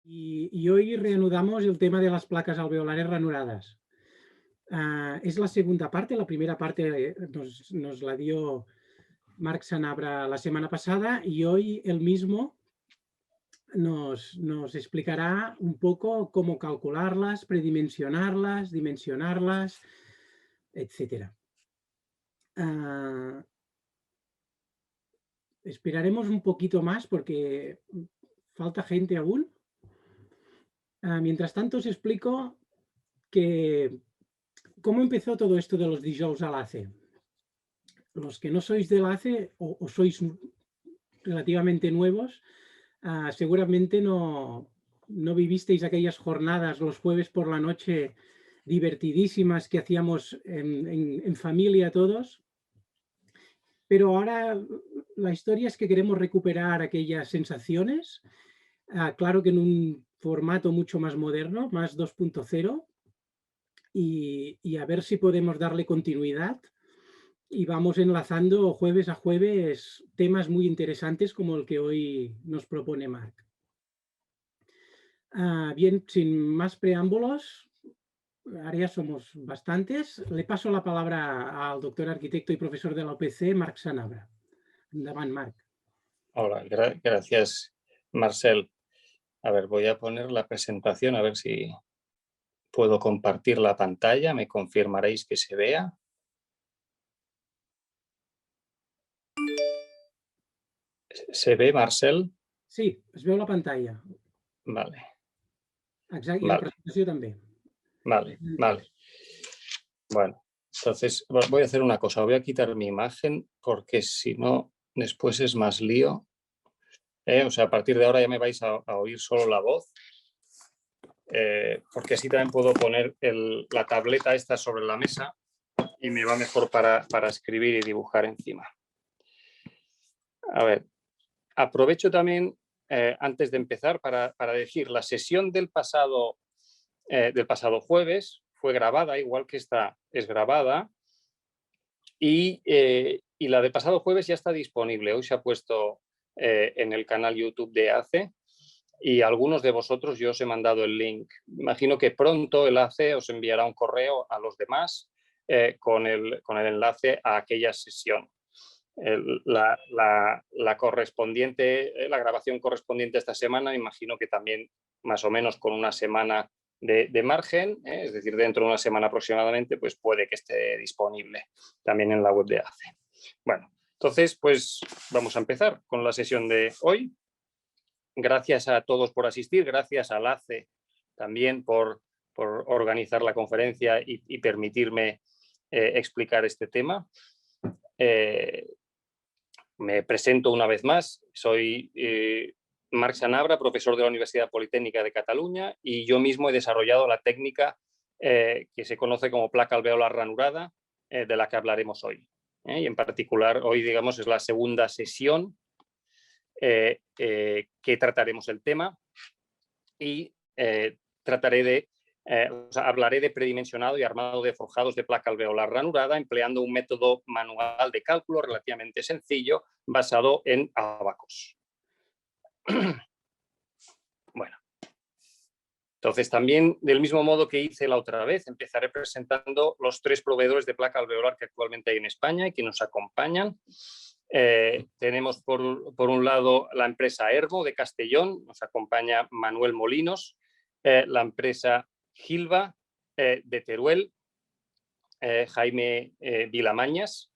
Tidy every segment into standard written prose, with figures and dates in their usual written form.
Y hoy reanudamos el tema de las placas alveolares ranuradas. Es la segunda parte. La primera parte nos la dio Marc Sanabra la semana pasada y hoy él mismo nos explicará un poco cómo calcularlas, predimensionarlas, dimensionarlas, etc. Esperaremos un poquito más porque falta gente aún. Mientras tanto os explico cómo empezó todo esto de los dijous a l'ACE. Los que no sois del ACE o sois relativamente nuevos, seguramente no vivisteis aquellas jornadas los jueves por la noche divertidísimas que hacíamos en familia todos. Pero ahora la historia es que queremos recuperar aquellas sensaciones, claro que en un formato mucho más moderno, más 2.0, y a ver si podemos darle continuidad. Y vamos enlazando jueves a jueves temas muy interesantes como el que hoy nos propone Marc. Bien, sin más preámbulos, ahora ya somos bastantes. Le paso la palabra al doctor arquitecto y profesor de la UPC, Marc Sanabra. Endavant, Marc. Hola, gracias, Marcel. A ver, voy a poner la presentación, a ver si puedo compartir la pantalla. Me confirmaréis que se vea. ¿Se ve, Marcel? Sí, es veu la pantalla. Vale. Exacte, i la presentació també. Vale. Bueno, entonces voy a hacer una cosa. Voy a quitar mi imagen porque si no, después es más lío. O sea, a partir de ahora ya me vais a oír solo la voz. Porque así también puedo poner la tableta esta sobre la mesa y me va mejor para escribir y dibujar encima. A ver, aprovecho también, antes de empezar, para decir, la sesión del pasado jueves fue grabada, igual que esta es grabada, y la del pasado jueves ya está disponible. Hoy se ha puesto en el canal YouTube de ACE y a algunos de vosotros yo os he mandado el link. Imagino que pronto el ACE os enviará un correo a los demás con el enlace a aquella sesión. La correspondiente, la grabación correspondiente a esta semana, imagino que también más o menos con una semana de margen, es decir, dentro de una semana aproximadamente, pues puede que esté disponible también en la web de ACE. Bueno, entonces pues vamos a empezar con la sesión de hoy. Gracias a todos por asistir, gracias al ACE también por organizar la conferencia y permitirme explicar este tema. Me presento una vez más, soy Marc Sanabra, profesor de la Universidad Politécnica de Cataluña, y yo mismo he desarrollado la técnica que se conoce como placa alveolar ranurada, de la que hablaremos hoy. Y en particular hoy, digamos, es la segunda sesión que trataremos el tema y hablaré de predimensionado y armado de forjados de placa alveolar ranurada empleando un método manual de cálculo relativamente sencillo basado en abacos. Bueno, entonces también del mismo modo que hice la otra vez, empezaré presentando los 3 proveedores de placa alveolar que actualmente hay en España y que nos acompañan. Tenemos por un lado la empresa Ermo de Castellón, nos acompaña Manuel Molinos, la empresa Gilva de Teruel, Jaime Vilamañas,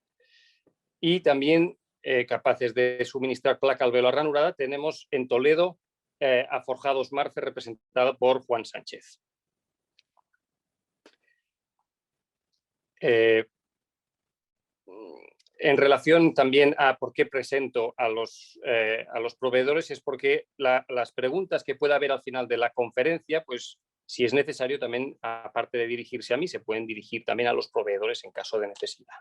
y también capaces de suministrar placa alveolar ranurada tenemos en Toledo a Forjados Marce, representado por Juan Sánchez. En relación también a por qué presento a los proveedores, es porque las preguntas que pueda haber al final de la conferencia, pues si es necesario también, aparte de dirigirse a mí, se pueden dirigir también a los proveedores en caso de necesidad.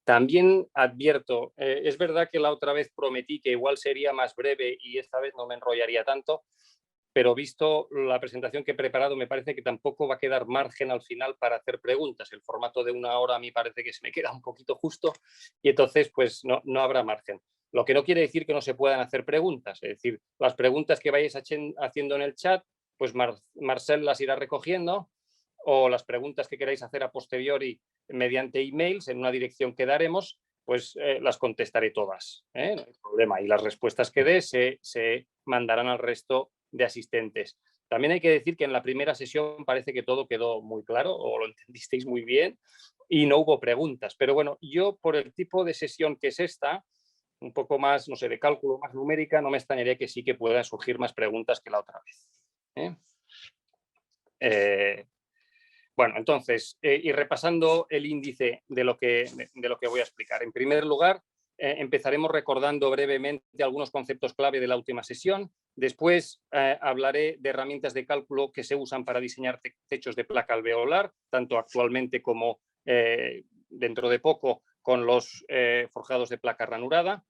También advierto, es verdad que la otra vez prometí que igual sería más breve y esta vez no me enrollaría tanto, pero visto la presentación que he preparado, me parece que tampoco va a quedar margen al final para hacer preguntas. El formato de 1 hora a mí parece que se me queda un poquito justo y entonces pues no habrá margen. Lo que no quiere decir que no se puedan hacer preguntas. Es decir, las preguntas que vayáis haciendo en el chat, pues Marcel las irá recogiendo, o las preguntas que queráis hacer a posteriori mediante emails en una dirección que daremos, pues las contestaré todas, no hay problema. Y las respuestas que dé se mandarán al resto de asistentes. También hay que decir que en la primera sesión parece que todo quedó muy claro o lo entendisteis muy bien y no hubo preguntas. Pero bueno, yo por el tipo de sesión que es esta, un poco más, no sé, de cálculo, más numérica, no me extrañaría que sí que puedan surgir más preguntas que la otra vez. Bueno, entonces, y repasando el índice de lo que voy a explicar. En primer lugar, empezaremos recordando brevemente algunos conceptos clave de la última sesión. Después hablaré de herramientas de cálculo que se usan para diseñar techos de placa alveolar, tanto actualmente como dentro de poco con los forjados de placa ranurada.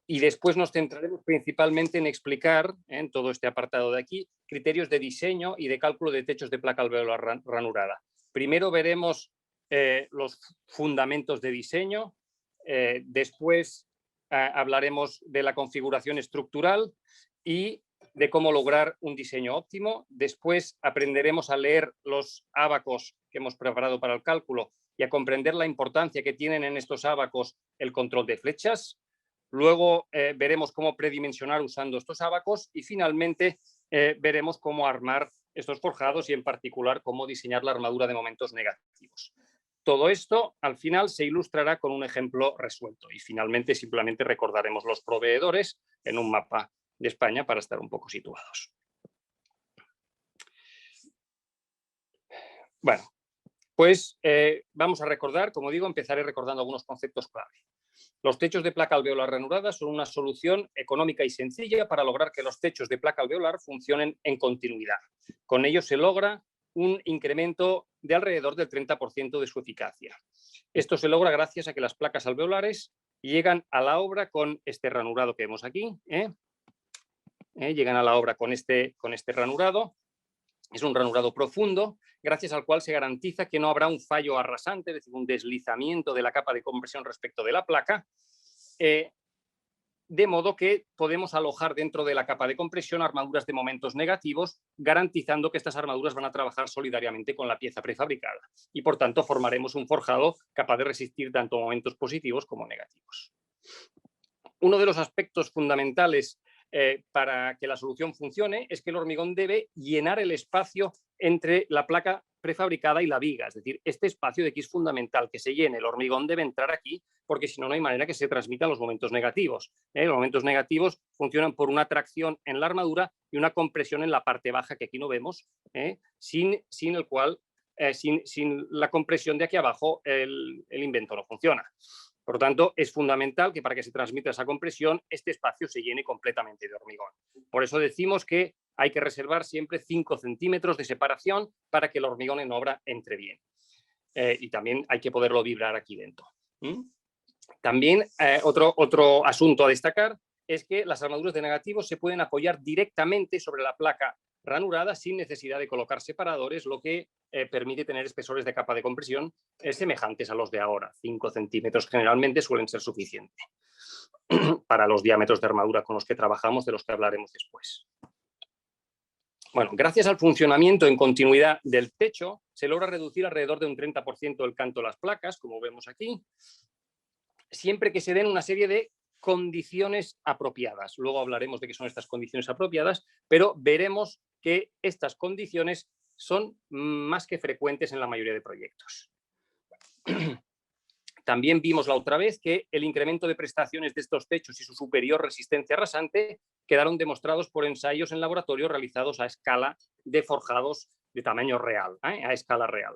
Y después nos centraremos principalmente en explicar, en todo este apartado de aquí, criterios de diseño y de cálculo de techos de placa alveolar ranurada. Primero veremos los fundamentos de diseño, después hablaremos de la configuración estructural y de cómo lograr un diseño óptimo. Después aprenderemos a leer los ábacos que hemos preparado para el cálculo y a comprender la importancia que tienen en estos ábacos el control de flechas. Luego veremos cómo predimensionar usando estos ábacos y finalmente veremos cómo armar estos forjados y en particular cómo diseñar la armadura de momentos negativos. Todo esto al final se ilustrará con un ejemplo resuelto y finalmente simplemente recordaremos los proveedores en un mapa de España para estar un poco situados. Bueno, pues vamos a recordar, como digo, empezaré recordando algunos conceptos clave. Los techos de placa alveolar ranurada son una solución económica y sencilla para lograr que los techos de placa alveolar funcionen en continuidad. Con ello se logra un incremento de alrededor del 30% de su eficacia. Esto se logra gracias a que las placas alveolares llegan a la obra con este ranurado que vemos aquí. Llegan a la obra con este ranurado. Es un ranurado profundo, gracias al cual se garantiza que no habrá un fallo arrasante, es decir, un deslizamiento de la capa de compresión respecto de la placa, de modo que podemos alojar dentro de la capa de compresión armaduras de momentos negativos, garantizando que estas armaduras van a trabajar solidariamente con la pieza prefabricada y, por tanto, formaremos un forjado capaz de resistir tanto momentos positivos como negativos. Uno de los aspectos fundamentales para que la solución funcione es que el hormigón debe llenar el espacio entre la placa prefabricada y la viga. Es decir, este espacio de aquí es fundamental, que se llene. El hormigón debe entrar aquí porque si no, no hay manera que se transmitan los momentos negativos. Los momentos negativos funcionan por una tracción en la armadura y una compresión en la parte baja que aquí no vemos, sin la compresión de aquí abajo el invento no funciona. Por lo tanto, es fundamental que para que se transmita esa compresión, este espacio se llene completamente de hormigón. Por eso decimos que hay que reservar siempre 5 centímetros de separación para que el hormigón en obra entre bien. Y también hay que poderlo vibrar aquí dentro. También otro asunto a destacar es que las armaduras de negativos se pueden apoyar directamente sobre la placa ranurada sin necesidad de colocar separadores, lo que permite tener espesores de capa de compresión semejantes a los de ahora. 5 centímetros generalmente suelen ser suficientes para los diámetros de armadura con los que trabajamos, de los que hablaremos después. Bueno, gracias al funcionamiento en continuidad del techo, se logra reducir alrededor de un 30% el canto de las placas, como vemos aquí, siempre que se den una serie de condiciones apropiadas. Luego hablaremos de qué son estas condiciones apropiadas, pero veremos que estas condiciones son más que frecuentes en la mayoría de proyectos. También vimos la otra vez que el incremento de prestaciones de estos techos y su superior resistencia rasante quedaron demostrados por ensayos en laboratorio realizados a escala de forjados de tamaño real, a escala real.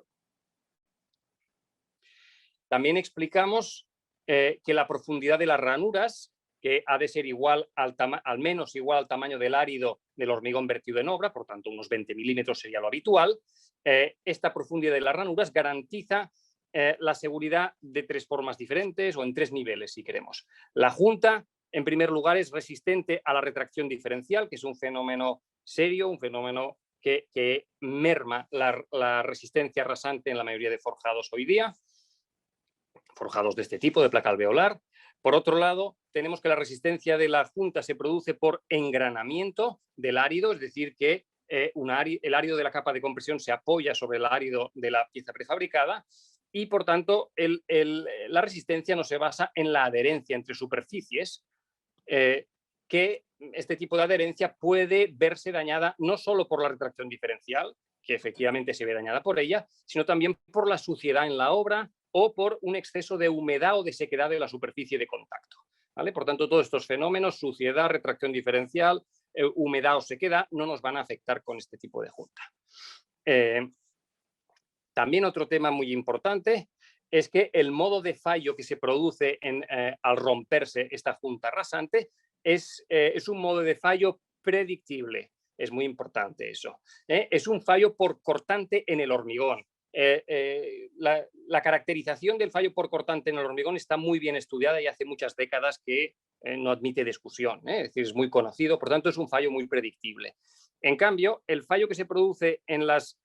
También explicamos que la profundidad de las ranuras, que ha de ser al menos igual al tamaño del árido del hormigón vertido en obra, por tanto unos 20 milímetros sería lo habitual, esta profundidad de las ranuras garantiza la seguridad de 3 formas diferentes o en 3 niveles, si queremos. La junta, en primer lugar, es resistente a la retracción diferencial, que es un fenómeno serio, un fenómeno que merma la resistencia rasante en la mayoría de forjados hoy día. forjados de este tipo, de placa alveolar. Por otro lado, tenemos que la resistencia de la junta se produce por engranamiento del árido, es decir, que el árido de la capa de compresión se apoya sobre el árido de la pieza prefabricada y, por tanto, la resistencia no se basa en la adherencia entre superficies, que este tipo de adherencia puede verse dañada no solo por la retracción diferencial, que efectivamente se ve dañada por ella, sino también por la suciedad en la obra o por un exceso de humedad o de sequedad de la superficie de contacto, ¿vale? Por tanto, todos estos fenómenos, suciedad, retracción diferencial, humedad o sequedad, no nos van a afectar con este tipo de junta. También otro tema muy importante es que el modo de fallo que se produce al romperse esta junta rasante es un modo de fallo predictible. Es muy importante eso. Es un fallo por cortante en el hormigón. La caracterización del fallo por cortante en el hormigón está muy bien estudiada y hace muchas décadas que no admite discusión. Es decir, es muy conocido, por tanto es un fallo muy predictible. En cambio, el fallo que se produce en las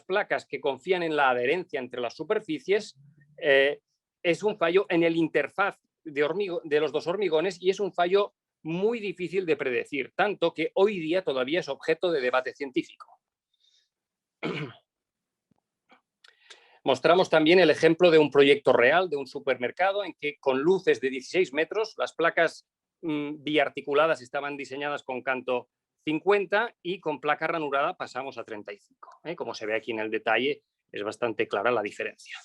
placas que confían en la adherencia entre las superficies es un fallo en el interfaz de los dos hormigones y es un fallo muy difícil de predecir, tanto que hoy día todavía es objeto de debate científico. Mostramos también el ejemplo de un proyecto real de un supermercado en que con luces de 16 metros las placas biarticuladas estaban diseñadas con canto 50 y con placa ranurada pasamos a 35. Como se ve aquí en el detalle, es bastante clara la diferencia.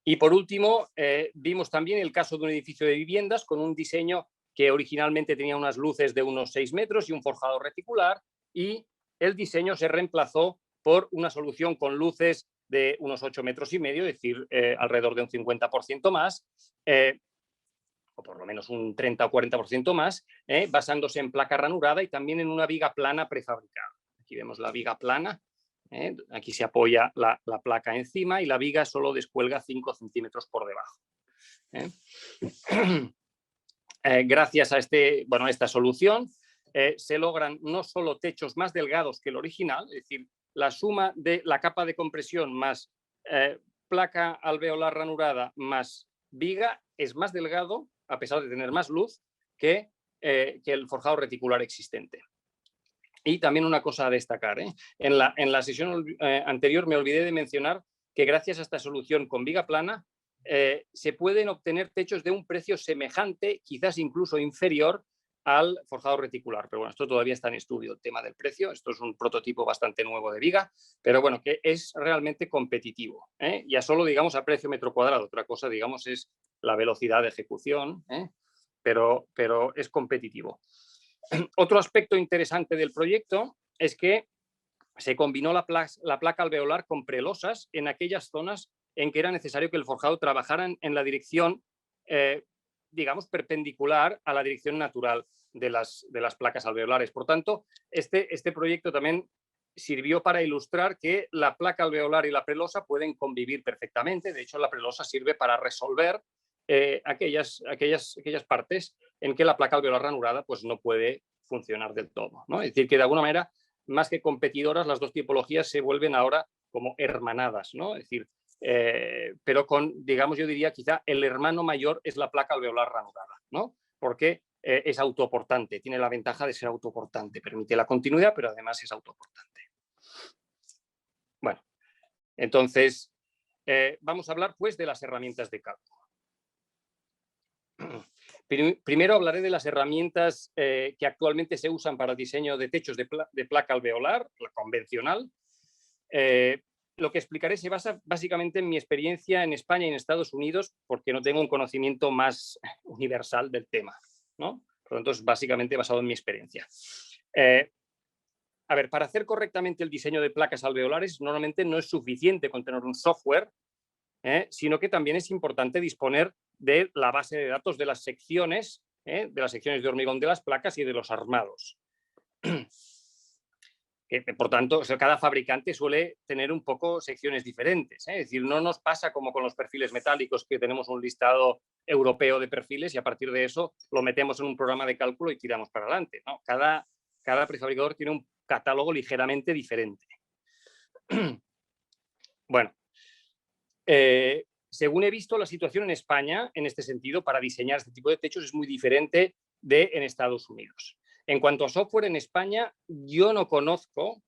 Y por último, vimos también el caso de un edificio de viviendas con un diseño que originalmente tenía unas luces de unos 6 metros y un forjado reticular, y el diseño se reemplazó por una solución con luces de unos 8 metros y medio, es decir, alrededor de un 50% más, o por lo menos un 30 o 40% más, basándose en placa ranurada y también en una viga plana prefabricada. Aquí vemos la viga plana. Aquí se apoya la placa encima y la viga solo descuelga 5 centímetros por debajo. Gracias a esta solución se logran no solo techos más delgados que el original, es decir, la suma de la capa de compresión más placa alveolar ranurada más viga es más delgado, a pesar de tener más luz, que el forjado reticular existente. Y también una cosa a destacar, en la sesión anterior me olvidé de mencionar que gracias a esta solución con viga plana se pueden obtener techos de un precio semejante, quizás incluso inferior al forjado reticular. Pero bueno, esto todavía está en estudio, el tema del precio. Esto es un prototipo bastante nuevo de viga, pero bueno, que es realmente competitivo. Ya solo, digamos, a precio metro cuadrado. Otra cosa, digamos, es la velocidad de ejecución, pero es competitivo. Otro aspecto interesante del proyecto es que se combinó la placa alveolar con prelosas en aquellas zonas en que era necesario que el forjado trabajara en la dirección, digamos, perpendicular a la dirección natural de las placas alveolares. Por tanto, este proyecto también sirvió para ilustrar que la placa alveolar y la prelosa pueden convivir perfectamente. De hecho, la prelosa sirve para resolver aquellas partes en que la placa alveolar ranurada pues, no puede funcionar del todo, ¿no? Es decir, que de alguna manera, más que competidoras, las dos tipologías se vuelven ahora como hermanadas, ¿no? Es decir, pero con, digamos, yo diría quizá el hermano mayor es la placa alveolar ranurada, ¿no? Porque es autoportante, tiene la ventaja de ser autoportante, permite la continuidad, pero además es autoportante. Bueno, entonces vamos a hablar pues de las herramientas de cálculo. Primero hablaré de las herramientas que actualmente se usan para el diseño de techos de placa alveolar, la convencional. Lo que explicaré se basa básicamente en mi experiencia en España y en Estados Unidos, porque no tengo un conocimiento más universal del tema, ¿no? Por lo tanto, es básicamente basado en mi experiencia. A ver, para hacer correctamente el diseño de placas alveolares, normalmente no es suficiente con tener un software, sino que también es importante disponer de la base de datos de las secciones de hormigón de las placas y de los armados. Por tanto, cada fabricante suele tener un poco secciones diferentes. Es decir, no nos pasa como con los perfiles metálicos, que tenemos un listado europeo de perfiles y a partir de eso lo metemos en un programa de cálculo y tiramos para adelante, ¿no? Cada prefabricador tiene un catálogo ligeramente diferente. Bueno, según he visto, la situación en España, en este sentido, para diseñar este tipo de techos es muy diferente de en Estados Unidos. En cuanto a software en España, yo no conozco,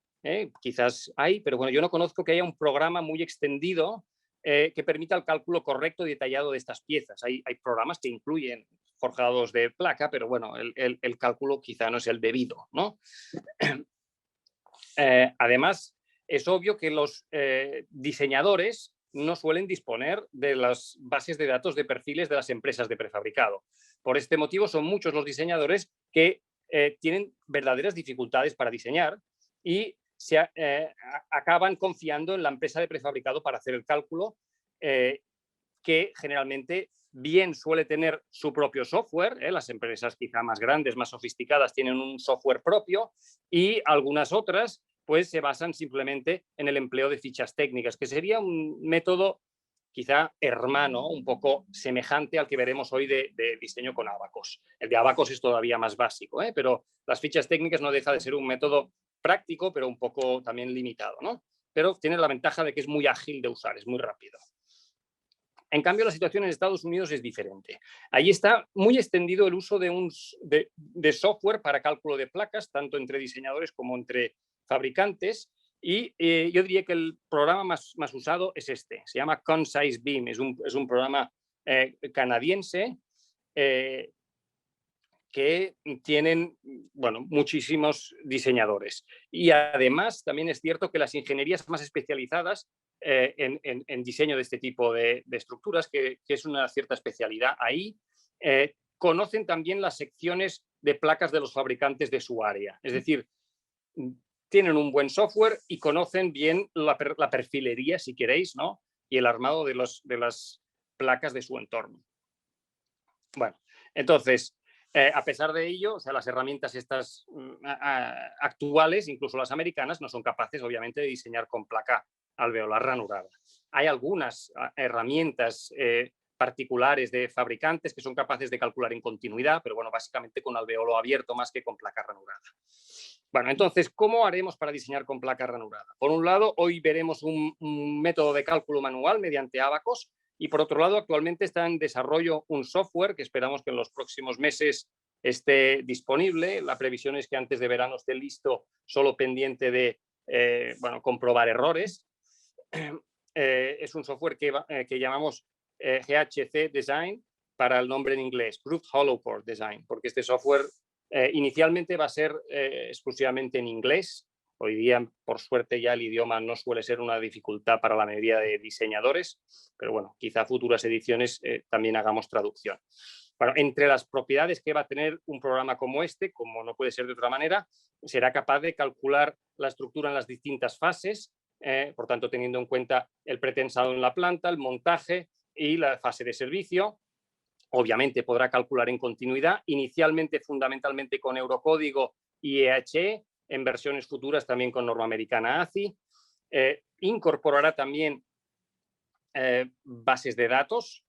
quizás hay, pero bueno, yo no conozco que haya un programa muy extendido que permita el cálculo correcto y detallado de estas piezas. Hay programas que incluyen forjados de placa, pero bueno, el cálculo quizá no es el debido, ¿no? Además, es obvio que los diseñadores no suelen disponer de las bases de datos de perfiles de las empresas de prefabricado. Por este motivo, son muchos los diseñadores que tienen verdaderas dificultades para diseñar y acaban confiando en la empresa de prefabricado para hacer el cálculo, que generalmente bien suele tener su propio software. Las empresas quizá más grandes, más sofisticadas, tienen un software propio, y algunas otras pues se basan simplemente en el empleo de fichas técnicas, que sería un método quizá hermano, un poco semejante al que veremos hoy de diseño con Abacus. El de Abacus es todavía más básico, pero las fichas técnicas no deja de ser un método práctico, pero un poco también limitado, ¿no? Pero tiene la ventaja de que es muy ágil de usar, es muy rápido. En cambio, la situación en Estados Unidos es diferente. Allí está muy extendido el uso de software para cálculo de placas, tanto entre diseñadores como entre fabricantes, y yo diría que el programa más usado es este. Se llama Concise Beam, es un programa canadiense que tienen, bueno, muchísimos diseñadores. Y además también es cierto que las ingenierías más especializadas en diseño de este tipo de estructuras, que es una cierta especialidad ahí, conocen también las secciones de placas de los fabricantes de su área. Es decir, tienen un buen software y conocen bien la perfilería, si queréis, ¿no? Y el armado de las placas de su entorno. Bueno, entonces, a pesar de ello, o sea, las herramientas estas actuales, incluso las americanas, no son capaces, obviamente, de diseñar con placa alveolar ranurada. Hay algunas herramientas particulares de fabricantes que son capaces de calcular en continuidad, pero bueno, básicamente con alveolo abierto más que con placa ranurada. Bueno, entonces, ¿cómo haremos para diseñar con placa ranurada? Por un lado, hoy veremos un método de cálculo manual mediante Abacus, y por otro lado, actualmente está en desarrollo un software que esperamos que en los próximos meses esté disponible. La previsión es que antes de verano esté listo, solo pendiente de comprobar errores. Es un software que llamamos GHC Design, para el nombre en inglés, Grooved Hollow Core Design, porque este software inicialmente va a ser exclusivamente en inglés. Hoy día, por suerte, ya el idioma no suele ser una dificultad para la mayoría de diseñadores, pero bueno, quizá futuras ediciones también hagamos traducción. Bueno, entre las propiedades que va a tener un programa como este, como no puede ser de otra manera, será capaz de calcular la estructura en las distintas fases, por tanto, teniendo en cuenta el pretensado en la planta, el montaje y la fase de servicio. Obviamente podrá calcular en continuidad, inicialmente fundamentalmente con Eurocódigo y EHE, en versiones futuras también con norma americana ACI. Incorporará también bases de datos,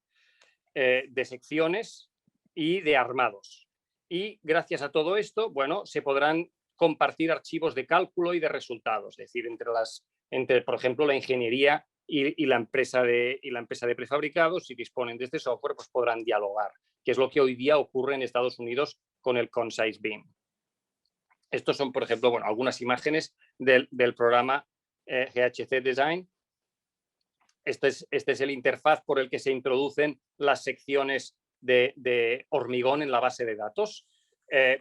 de secciones y de armados. Y gracias a todo esto, bueno, se podrán compartir archivos de cálculo y de resultados, es decir, entre por ejemplo, la ingeniería y la empresa de prefabricados, si disponen de este software, pues podrán dialogar, que es lo que hoy día ocurre en Estados Unidos con el Concise Beam. Estos son, por ejemplo, bueno, algunas imágenes del programa GHC Design. Este es el interfaz por el que se introducen las secciones de hormigón en la base de datos.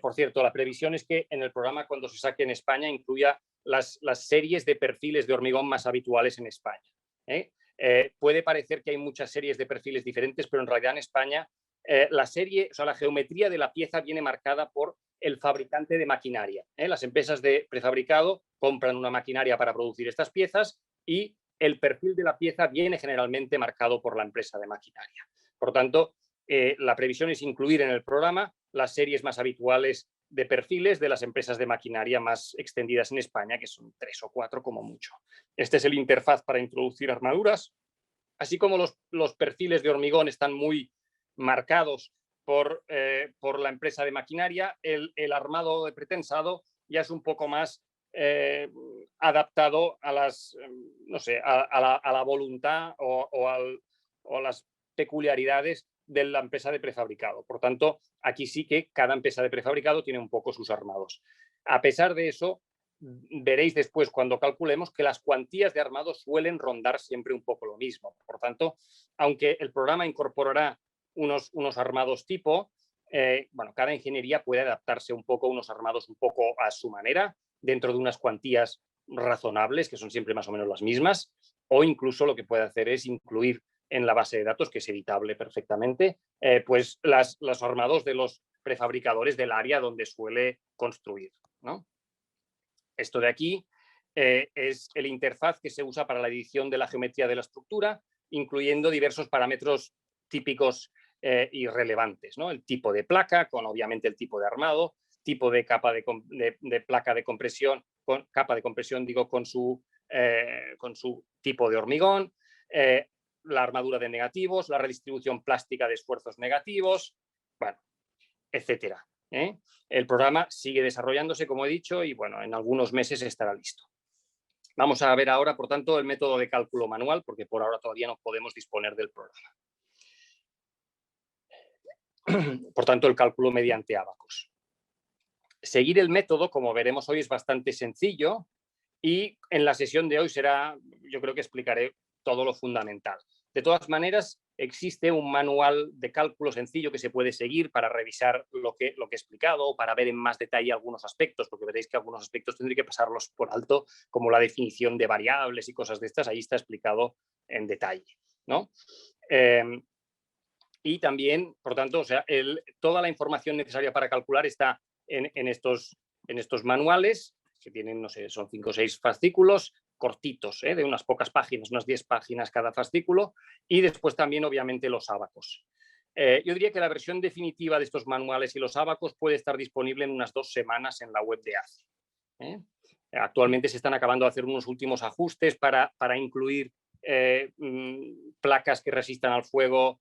Por cierto, la previsión es que en el programa, cuando se saque en España, incluya las series de perfiles de hormigón más habituales en España. Puede parecer que hay muchas series de perfiles diferentes, pero en realidad en España la geometría de la pieza viene marcada por el fabricante de maquinaria. Las empresas de prefabricado compran una maquinaria para producir estas piezas y el perfil de la pieza viene generalmente marcado por la empresa de maquinaria. Por tanto, la previsión es incluir en el programa las series más habituales de perfiles de las empresas de maquinaria más extendidas en España, que son 3 o 4 como mucho. Este es el interfaz para introducir armaduras. Así como los perfiles de hormigón están muy marcados por la empresa de maquinaria, el armado de pretensado ya es un poco más adaptado a la voluntad o o las peculiaridades de la empresa de prefabricado. Por tanto, aquí sí que cada empresa de prefabricado tiene un poco sus armados. A pesar de eso, veréis después cuando calculemos que las cuantías de armados suelen rondar siempre un poco lo mismo. Por tanto, aunque el programa incorporará unos armados tipo, bueno, cada ingeniería puede adaptarse un poco a unos armados un poco a su manera, dentro de unas cuantías razonables, que son siempre más o menos las mismas, o incluso lo que puede hacer es incluir en la base de datos, que es editable perfectamente, pues los armados de los prefabricadores del área donde suele construir, ¿no? Esto de aquí es el interfaz que se usa para la edición de la geometría de la estructura, incluyendo diversos parámetros típicos y relevantes, ¿no? El tipo de placa, con obviamente el tipo de armado, tipo de capa de placa de compresión, capa de compresión, digo, con su tipo de hormigón, la armadura de negativos, la redistribución plástica de esfuerzos negativos, bueno, etcétera. El programa sigue desarrollándose, como he dicho, y bueno, en algunos meses estará listo. Vamos a ver ahora, por tanto, el método de cálculo manual, porque por ahora todavía no podemos disponer del programa. Por tanto, el cálculo mediante ábacos. Seguir el método, como veremos hoy, es bastante sencillo y en la sesión de hoy yo creo que explicaré todo lo fundamental. De todas maneras, existe un manual de cálculo sencillo que se puede seguir para revisar lo que he explicado o para ver en más detalle algunos aspectos, porque veréis que algunos aspectos tendré que pasarlos por alto, como la definición de variables y cosas de estas, ahí está explicado en detalle, ¿no? Y también, por tanto, o sea, toda la información necesaria para calcular está en estos manuales, que tienen, no sé, son 5 o 6 fascículos cortitos, de unas pocas páginas, unas 10 páginas cada fascículo, y después también, obviamente, los ábacos. Yo diría que la versión definitiva de estos manuales y los ábacos puede estar disponible en unas 2 semanas en la web de ACE. Actualmente se están acabando de hacer unos últimos ajustes para incluir placas que resistan al fuego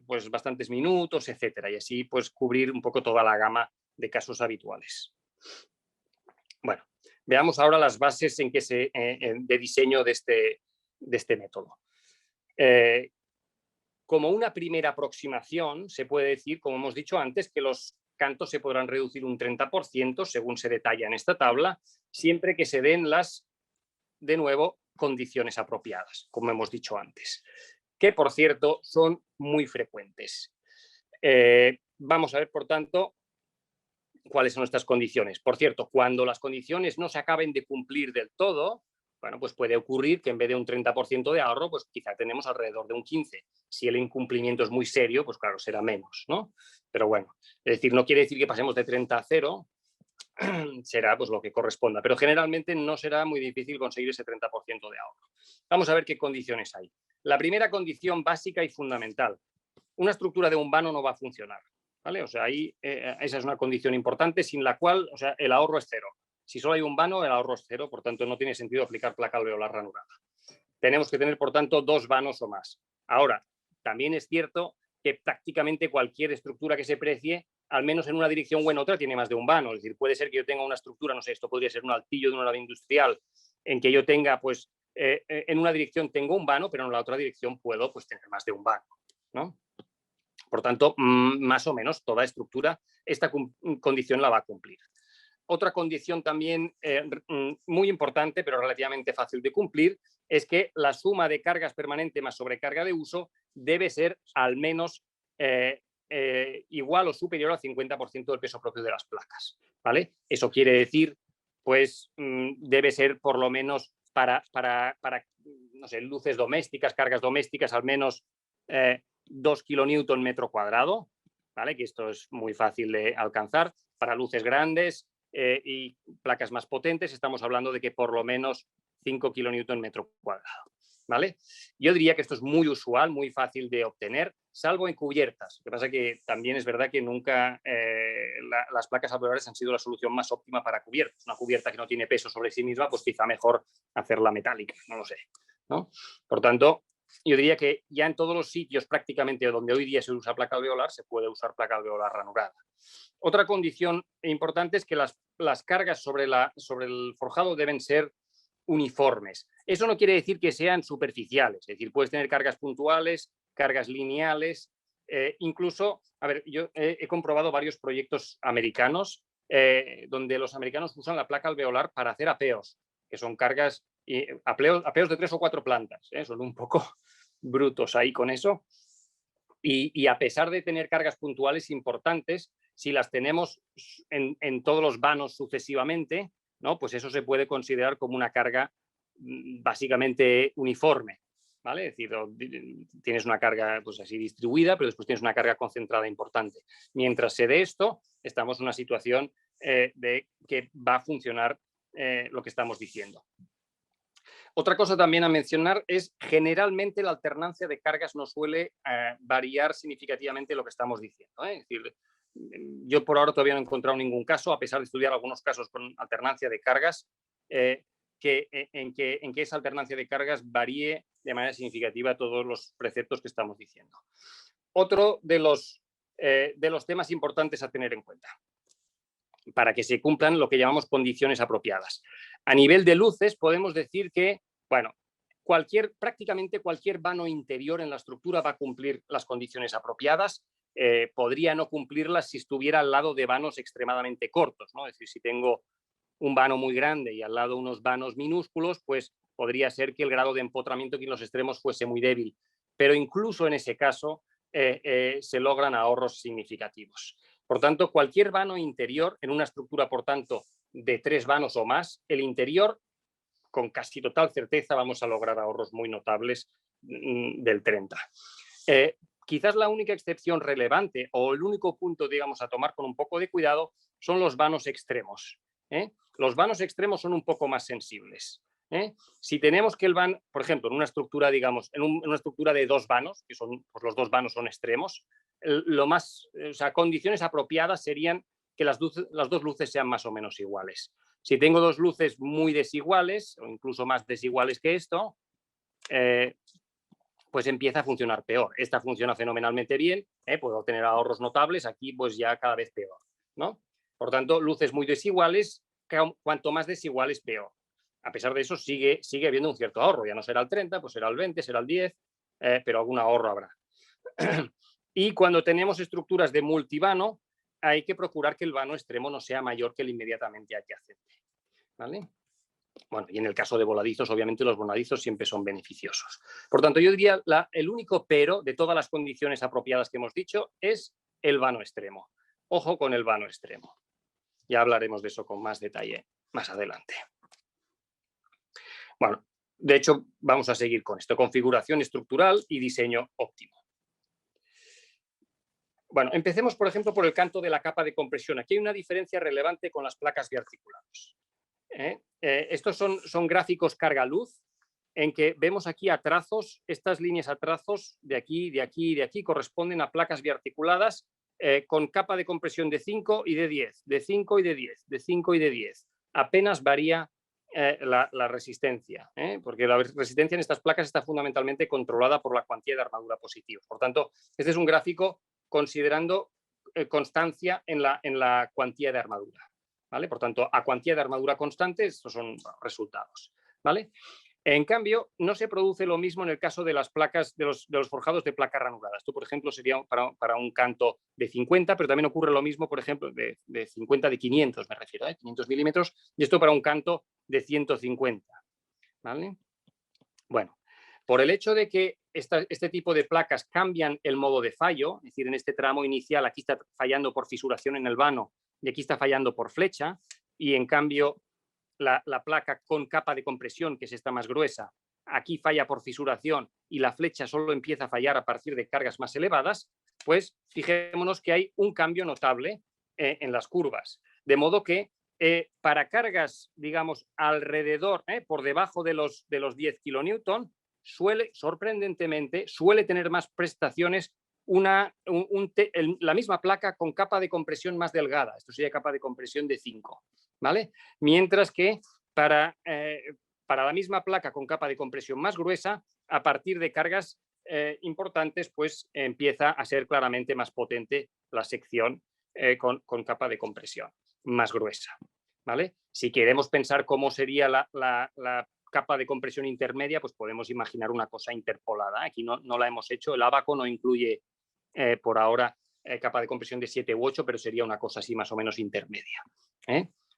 pues bastantes minutos, etcétera, y así pues cubrir un poco toda la gama de casos habituales. Bueno, veamos ahora las bases de diseño de este método. Como una primera aproximación, se puede decir, como hemos dicho antes, que los cantos se podrán reducir un 30%, según se detalla en esta tabla, siempre que se den las, de nuevo, condiciones apropiadas, como hemos dicho antes, que, por cierto, son muy frecuentes. Vamos a ver, por tanto, cuáles son estas condiciones. Por cierto, cuando las condiciones no se acaben de cumplir del todo, bueno, pues puede ocurrir que en vez de un 30% de ahorro, pues quizá tenemos alrededor de un 15%. Si el incumplimiento es muy serio, pues claro, será menos, ¿no? Pero bueno, es decir, no quiere decir que pasemos de 30 a 0, será pues lo que corresponda, pero generalmente no será muy difícil conseguir ese 30% de ahorro. Vamos a ver qué condiciones hay. La primera condición básica y fundamental: una estructura de un vano no va a funcionar, ¿vale? O sea, ahí esa es una condición importante sin la cual, o sea, el ahorro es cero. Si solo hay un vano, el ahorro es cero, por tanto no tiene sentido aplicar placa alveolar ranurada. Tenemos que tener, por tanto, 2 vanos o más. Ahora, también es cierto que prácticamente cualquier estructura que se precie, al menos en una dirección o en otra, tiene más de un vano. Es decir, puede ser que yo tenga una estructura, no sé, esto podría ser un altillo de una nave industrial, en que yo tenga, pues, en una dirección tengo un vano, pero en la otra dirección puedo, pues, tener más de un vano, ¿no? Por tanto, más o menos toda estructura esta condición la va a cumplir. Otra condición también muy importante, pero relativamente fácil de cumplir, es que la suma de cargas permanente más sobrecarga de uso debe ser al menos igual o superior al 50% del peso propio de las placas, ¿vale? Eso quiere decir, pues, debe ser por lo menos para no sé, luces domésticas, cargas domésticas, al menos 2 kilonewton metro cuadrado, ¿vale? Que esto es muy fácil de alcanzar. Para luces grandes y placas más potentes estamos hablando de que por lo menos 5 kilonewton metro cuadrado, ¿vale? Yo diría que esto es muy usual, muy fácil de obtener, salvo en cubiertas. Lo que pasa es que también es verdad que nunca las placas alveolares han sido la solución más óptima para cubiertas. Una cubierta que no tiene peso sobre sí misma, pues quizá mejor hacerla metálica, no lo sé, ¿no? Por tanto, yo diría que ya en todos los sitios prácticamente donde hoy día se usa placa alveolar, se puede usar placa alveolar ranurada. Otra condición importante es que las cargas sobre el forjado deben ser uniformes. Eso no quiere decir que sean superficiales, es decir, puedes tener cargas puntuales, cargas lineales, incluso, a ver, yo he comprobado varios proyectos americanos donde los americanos usan la placa alveolar para hacer apeos, que son cargas, apeos de 3 o 4 plantas, son un poco brutos ahí con eso. Y a pesar de tener cargas puntuales importantes, si las tenemos en todos los vanos sucesivamente, ¿no? Pues eso se puede considerar como una carga básicamente uniforme, ¿vale? Es decir, tienes una carga pues así distribuida, pero después tienes una carga concentrada importante. Mientras se dé esto, estamos en una situación de que va a funcionar lo que estamos diciendo. Otra cosa también a mencionar es generalmente la alternancia de cargas no suele variar significativamente lo que estamos diciendo. Es decir, yo por ahora todavía no he encontrado ningún caso, a pesar de estudiar algunos casos con alternancia de cargas, en que esa alternancia de cargas varíe de manera significativa todos los preceptos que estamos diciendo. Otro de los temas importantes a tener en cuenta para que se cumplan lo que llamamos condiciones apropiadas. A nivel de luces podemos decir que, bueno, prácticamente cualquier vano interior en la estructura va a cumplir las condiciones apropiadas. Podría no cumplirlas si estuviera al lado de vanos extremadamente cortos, ¿no? Es decir, si tengo un vano muy grande y al lado unos vanos minúsculos, pues podría ser que el grado de empotramiento aquí en los extremos fuese muy débil. Pero incluso en ese caso se logran ahorros significativos. Por tanto, cualquier vano interior en una estructura, por tanto, de 3 vanos o más, el interior, con casi total certeza, vamos a lograr ahorros muy notables del 30. Quizás la única excepción relevante o el único punto, digamos, a tomar con un poco de cuidado son los vanos extremos. Los vanos extremos son un poco más sensibles. Si tenemos que el vano, por ejemplo, en una estructura, digamos, en una estructura de 2 vanos, que son, pues los 2 vanos son extremos, condiciones apropiadas serían que las 2 luces sean más o menos iguales. Si tengo 2 luces muy desiguales o incluso más desiguales que esto, pues empieza a funcionar peor. Esta funciona fenomenalmente bien, puedo tener ahorros notables, aquí pues ya cada vez peor, ¿no? Por tanto, luces muy desiguales, cuanto más desiguales, peor. A pesar de eso, sigue habiendo un cierto ahorro. Ya no será el 30, pues será el 20, será el 10, pero algún ahorro habrá. Y cuando tenemos estructuras de multivano, hay que procurar que el vano extremo no sea mayor que el inmediatamente adyacente, ¿vale? Bueno, y en el caso de voladizos, obviamente los voladizos siempre son beneficiosos. Por tanto, yo diría el único pero de todas las condiciones apropiadas que hemos dicho es el vano extremo. Ojo con el vano extremo. Ya hablaremos de eso con más detalle más adelante. Bueno, de hecho, vamos a seguir con esto. Configuración estructural y diseño óptimo. Bueno, empecemos, por ejemplo, por el canto de la capa de compresión. Aquí hay una diferencia relevante con las placas biarticulados. Estos son gráficos carga-luz en que vemos aquí a trazos, estas líneas a trazos de aquí, de aquí y de aquí corresponden a placas biarticuladas con capa de compresión de 5 y de 10, de 5 y de 10, de 5 y de 10. Apenas varía la resistencia, porque la resistencia en estas placas está fundamentalmente controlada por la cuantía de armadura positiva. Por tanto, este es un gráfico considerando constancia en la cuantía de armadura, ¿vale? Por tanto, a cuantía de armadura constante, estos son resultados, ¿vale? En cambio, no se produce lo mismo en el caso de las placas, de los forjados de placas ranuradas. Esto, por ejemplo, sería para un canto de 50, pero también ocurre lo mismo, por ejemplo, de 50, de 500, me refiero, 500 milímetros, y esto para un canto de 150, ¿vale? Bueno, por el hecho de que este tipo de placas cambian el modo de fallo, es decir, en este tramo inicial aquí está fallando por fisuración en el vano y aquí está fallando por flecha, y en cambio la placa con capa de compresión, que es esta más gruesa, aquí falla por fisuración y la flecha solo empieza a fallar a partir de cargas más elevadas, pues fijémonos que hay un cambio notable en las curvas. De modo que para cargas, digamos, alrededor, por debajo de los 10 kilonewton, sorprendentemente, suele tener más prestaciones la misma placa con capa de compresión más delgada. Esto sería capa de compresión de 5, ¿vale? Mientras que para la misma placa con capa de compresión más gruesa, a partir de cargas importantes, pues empieza a ser claramente más potente la sección con capa de compresión más gruesa, ¿vale? Si queremos pensar cómo sería la capa de compresión intermedia, pues podemos imaginar una cosa interpolada. Aquí no la hemos hecho. El Abaco no incluye por ahora capa de compresión de 7 u 8, pero sería una cosa así más o menos intermedia.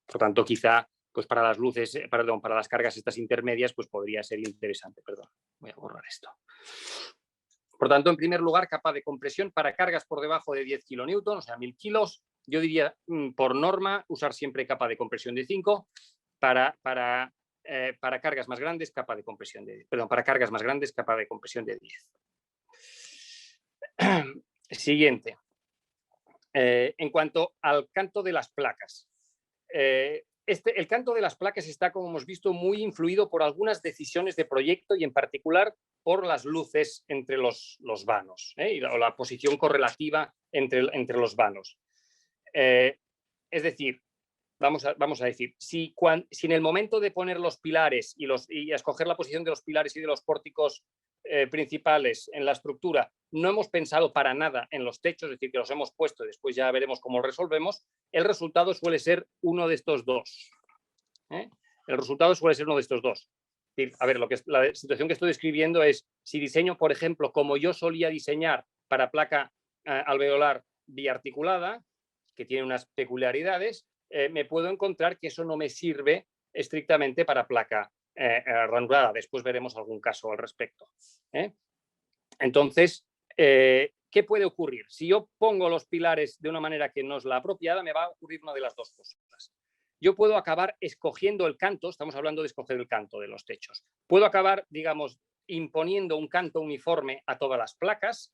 Por tanto, quizá pues para las luces, para las cargas estas intermedias, pues podría ser interesante. Perdón, voy a borrar esto. Por tanto, en primer lugar, capa de compresión para cargas por debajo de 10 kilonewton, o sea, 1000 kilos. Yo diría, por norma, usar siempre capa de compresión de 5. Para cargas más grandes, capa de compresión de 10. Perdón, para cargas más grandes, capa de compresión de 10. Siguiente. En cuanto al canto de las placas. El canto de las placas está, como hemos visto, muy influido por algunas decisiones de proyecto y en particular por las luces entre los vanos, o la posición correlativa entre los vanos. Es decir, vamos a decir, si en el momento de poner los pilares y escoger la posición de los pilares y de los pórticos principales en la estructura, no hemos pensado para nada en los techos, es decir, que los hemos puesto y después ya veremos cómo lo resolvemos, el resultado suele ser uno de estos dos. El resultado suele ser uno de estos dos. Es decir, a ver, la situación que estoy describiendo es, si diseño, por ejemplo, como yo solía diseñar para placa alveolar biarticulada, que tiene unas peculiaridades, me puedo encontrar que eso no me sirve estrictamente para placa ranurada. Después veremos algún caso al respecto. Entonces, ¿qué puede ocurrir? Si yo pongo los pilares de una manera que no es la apropiada, me va a ocurrir una de las dos cosas. Yo puedo acabar escogiendo el canto, estamos hablando de escoger el canto de los techos. Puedo acabar, digamos, imponiendo un canto uniforme a todas las placas,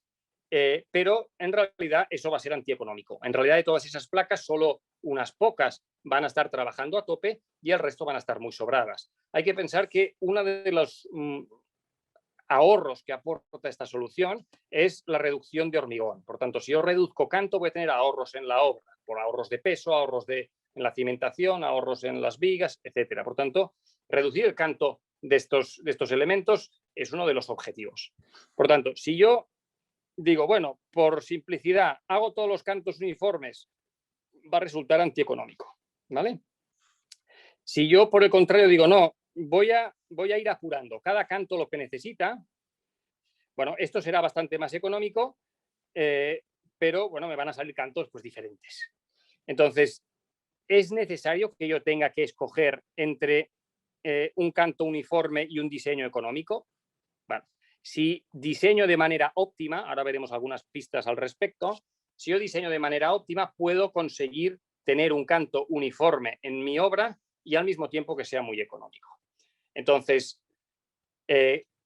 pero en realidad eso va a ser antieconómico. En realidad, de todas esas placas, solo unas pocas van a estar trabajando a tope y el resto van a estar muy sobradas. Hay que pensar que uno de los ahorros que aporta esta solución es la reducción de hormigón. Por tanto, si yo reduzco canto, voy a tener ahorros en la obra, por ahorros de peso, ahorros en la cimentación, ahorros en las vigas, etcétera. Por tanto, reducir el canto de estos elementos es uno de los objetivos. Por tanto, si yo digo, bueno, por simplicidad, hago todos los cantos uniformes, va a resultar antieconómico, ¿vale? Si yo, por el contrario, digo, no, voy a ir apurando cada canto lo que necesita, bueno, esto será bastante más económico, pero, bueno, me van a salir cantos pues diferentes. Entonces, ¿es necesario que yo tenga que escoger entre un canto uniforme y un diseño económico? Bueno, si diseño de manera óptima, ahora veremos algunas pistas al respecto, si yo diseño de manera óptima, puedo conseguir tener un canto uniforme en mi obra y al mismo tiempo que sea muy económico. Entonces,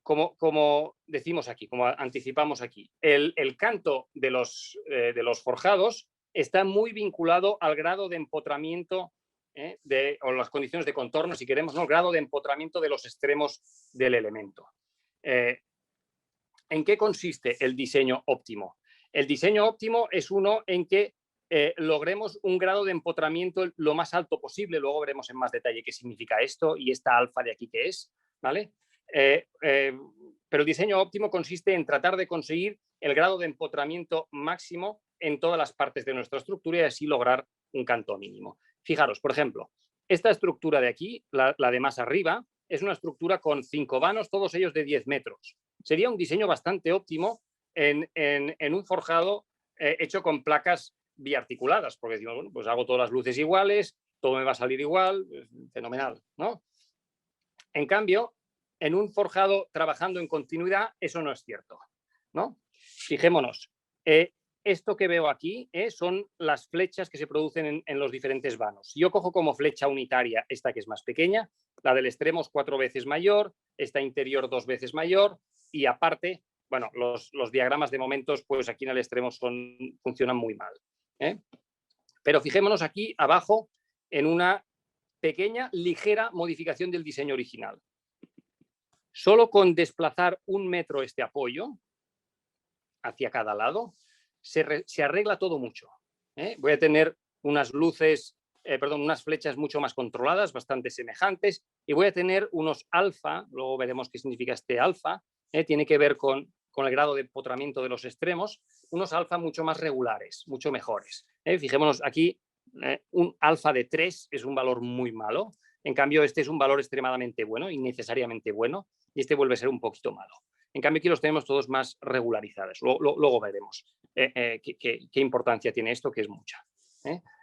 como decimos aquí, como anticipamos aquí, el canto de los forjados está muy vinculado al grado de empotramiento o las condiciones de contorno, si queremos, ¿no? El grado de empotramiento de los extremos del elemento. ¿En qué consiste el diseño óptimo? El diseño óptimo es uno en que logremos un grado de empotramiento lo más alto posible. Luego veremos en más detalle qué significa esto y esta alfa de aquí qué es, ¿vale? Pero el diseño óptimo consiste en tratar de conseguir el grado de empotramiento máximo en todas las partes de nuestra estructura y así lograr un canto mínimo. Fijaros, por ejemplo, esta estructura de aquí, la de más arriba, es una estructura con 5 vanos, todos ellos de 10 metros. Sería un diseño bastante óptimo en un forjado hecho con placas biarticuladas, porque decimos, bueno, pues hago todas las luces iguales, todo me va a salir igual, fenomenal, ¿no? En cambio, en un forjado trabajando en continuidad, eso no es cierto, ¿no? Fijémonos, esto que veo aquí son las flechas que se producen en los diferentes vanos. Yo cojo como flecha unitaria esta que es más pequeña, la del extremo es 4 veces mayor, esta interior 2 veces mayor y aparte, bueno, los diagramas de momentos pues aquí en el extremo funcionan muy mal. Pero fijémonos aquí abajo en una pequeña, ligera modificación del diseño original. Solo con desplazar 1 metro este apoyo hacia cada lado, se arregla todo mucho. Voy a tener unas unas flechas mucho más controladas, bastante semejantes, y voy a tener unos alfa, luego veremos qué significa este alfa, tiene que ver con el grado de empotramiento de los extremos, unos alfa mucho más regulares, mucho mejores. Fijémonos aquí, un alfa de 3 es un valor muy malo, En cambio, este es un valor extremadamente bueno, innecesariamente bueno, y este vuelve a ser un poquito malo. En cambio, aquí los tenemos todos más regularizados. Luego veremos qué importancia tiene esto, que es mucha.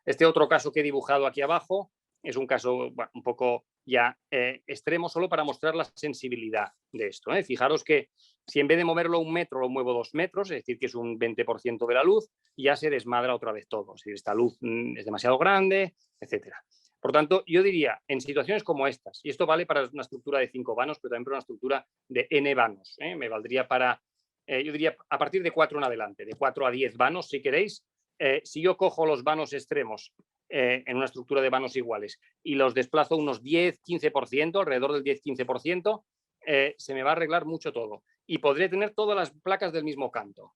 Este otro caso que he dibujado aquí abajo es un caso un poco ya extremo, solo para mostrar la sensibilidad de esto. Fijaros que si en vez de moverlo 1 metro lo muevo 2 metros, es decir, que es un 20% de la luz, ya se desmadra otra vez todo. Es decir, esta luz es demasiado grande, etcétera. Por tanto, yo diría, en situaciones como estas, y esto vale para una estructura de 5 vanos, pero también para una estructura de n vanos, me valdría para, yo diría, a partir de 4 en adelante, de 4 a 10 vanos, si queréis. Si yo cojo los vanos extremos en una estructura de vanos iguales y los desplazo unos 10-15%, alrededor del 10-15%, se me va a arreglar mucho todo. Y podré tener todas las placas del mismo canto.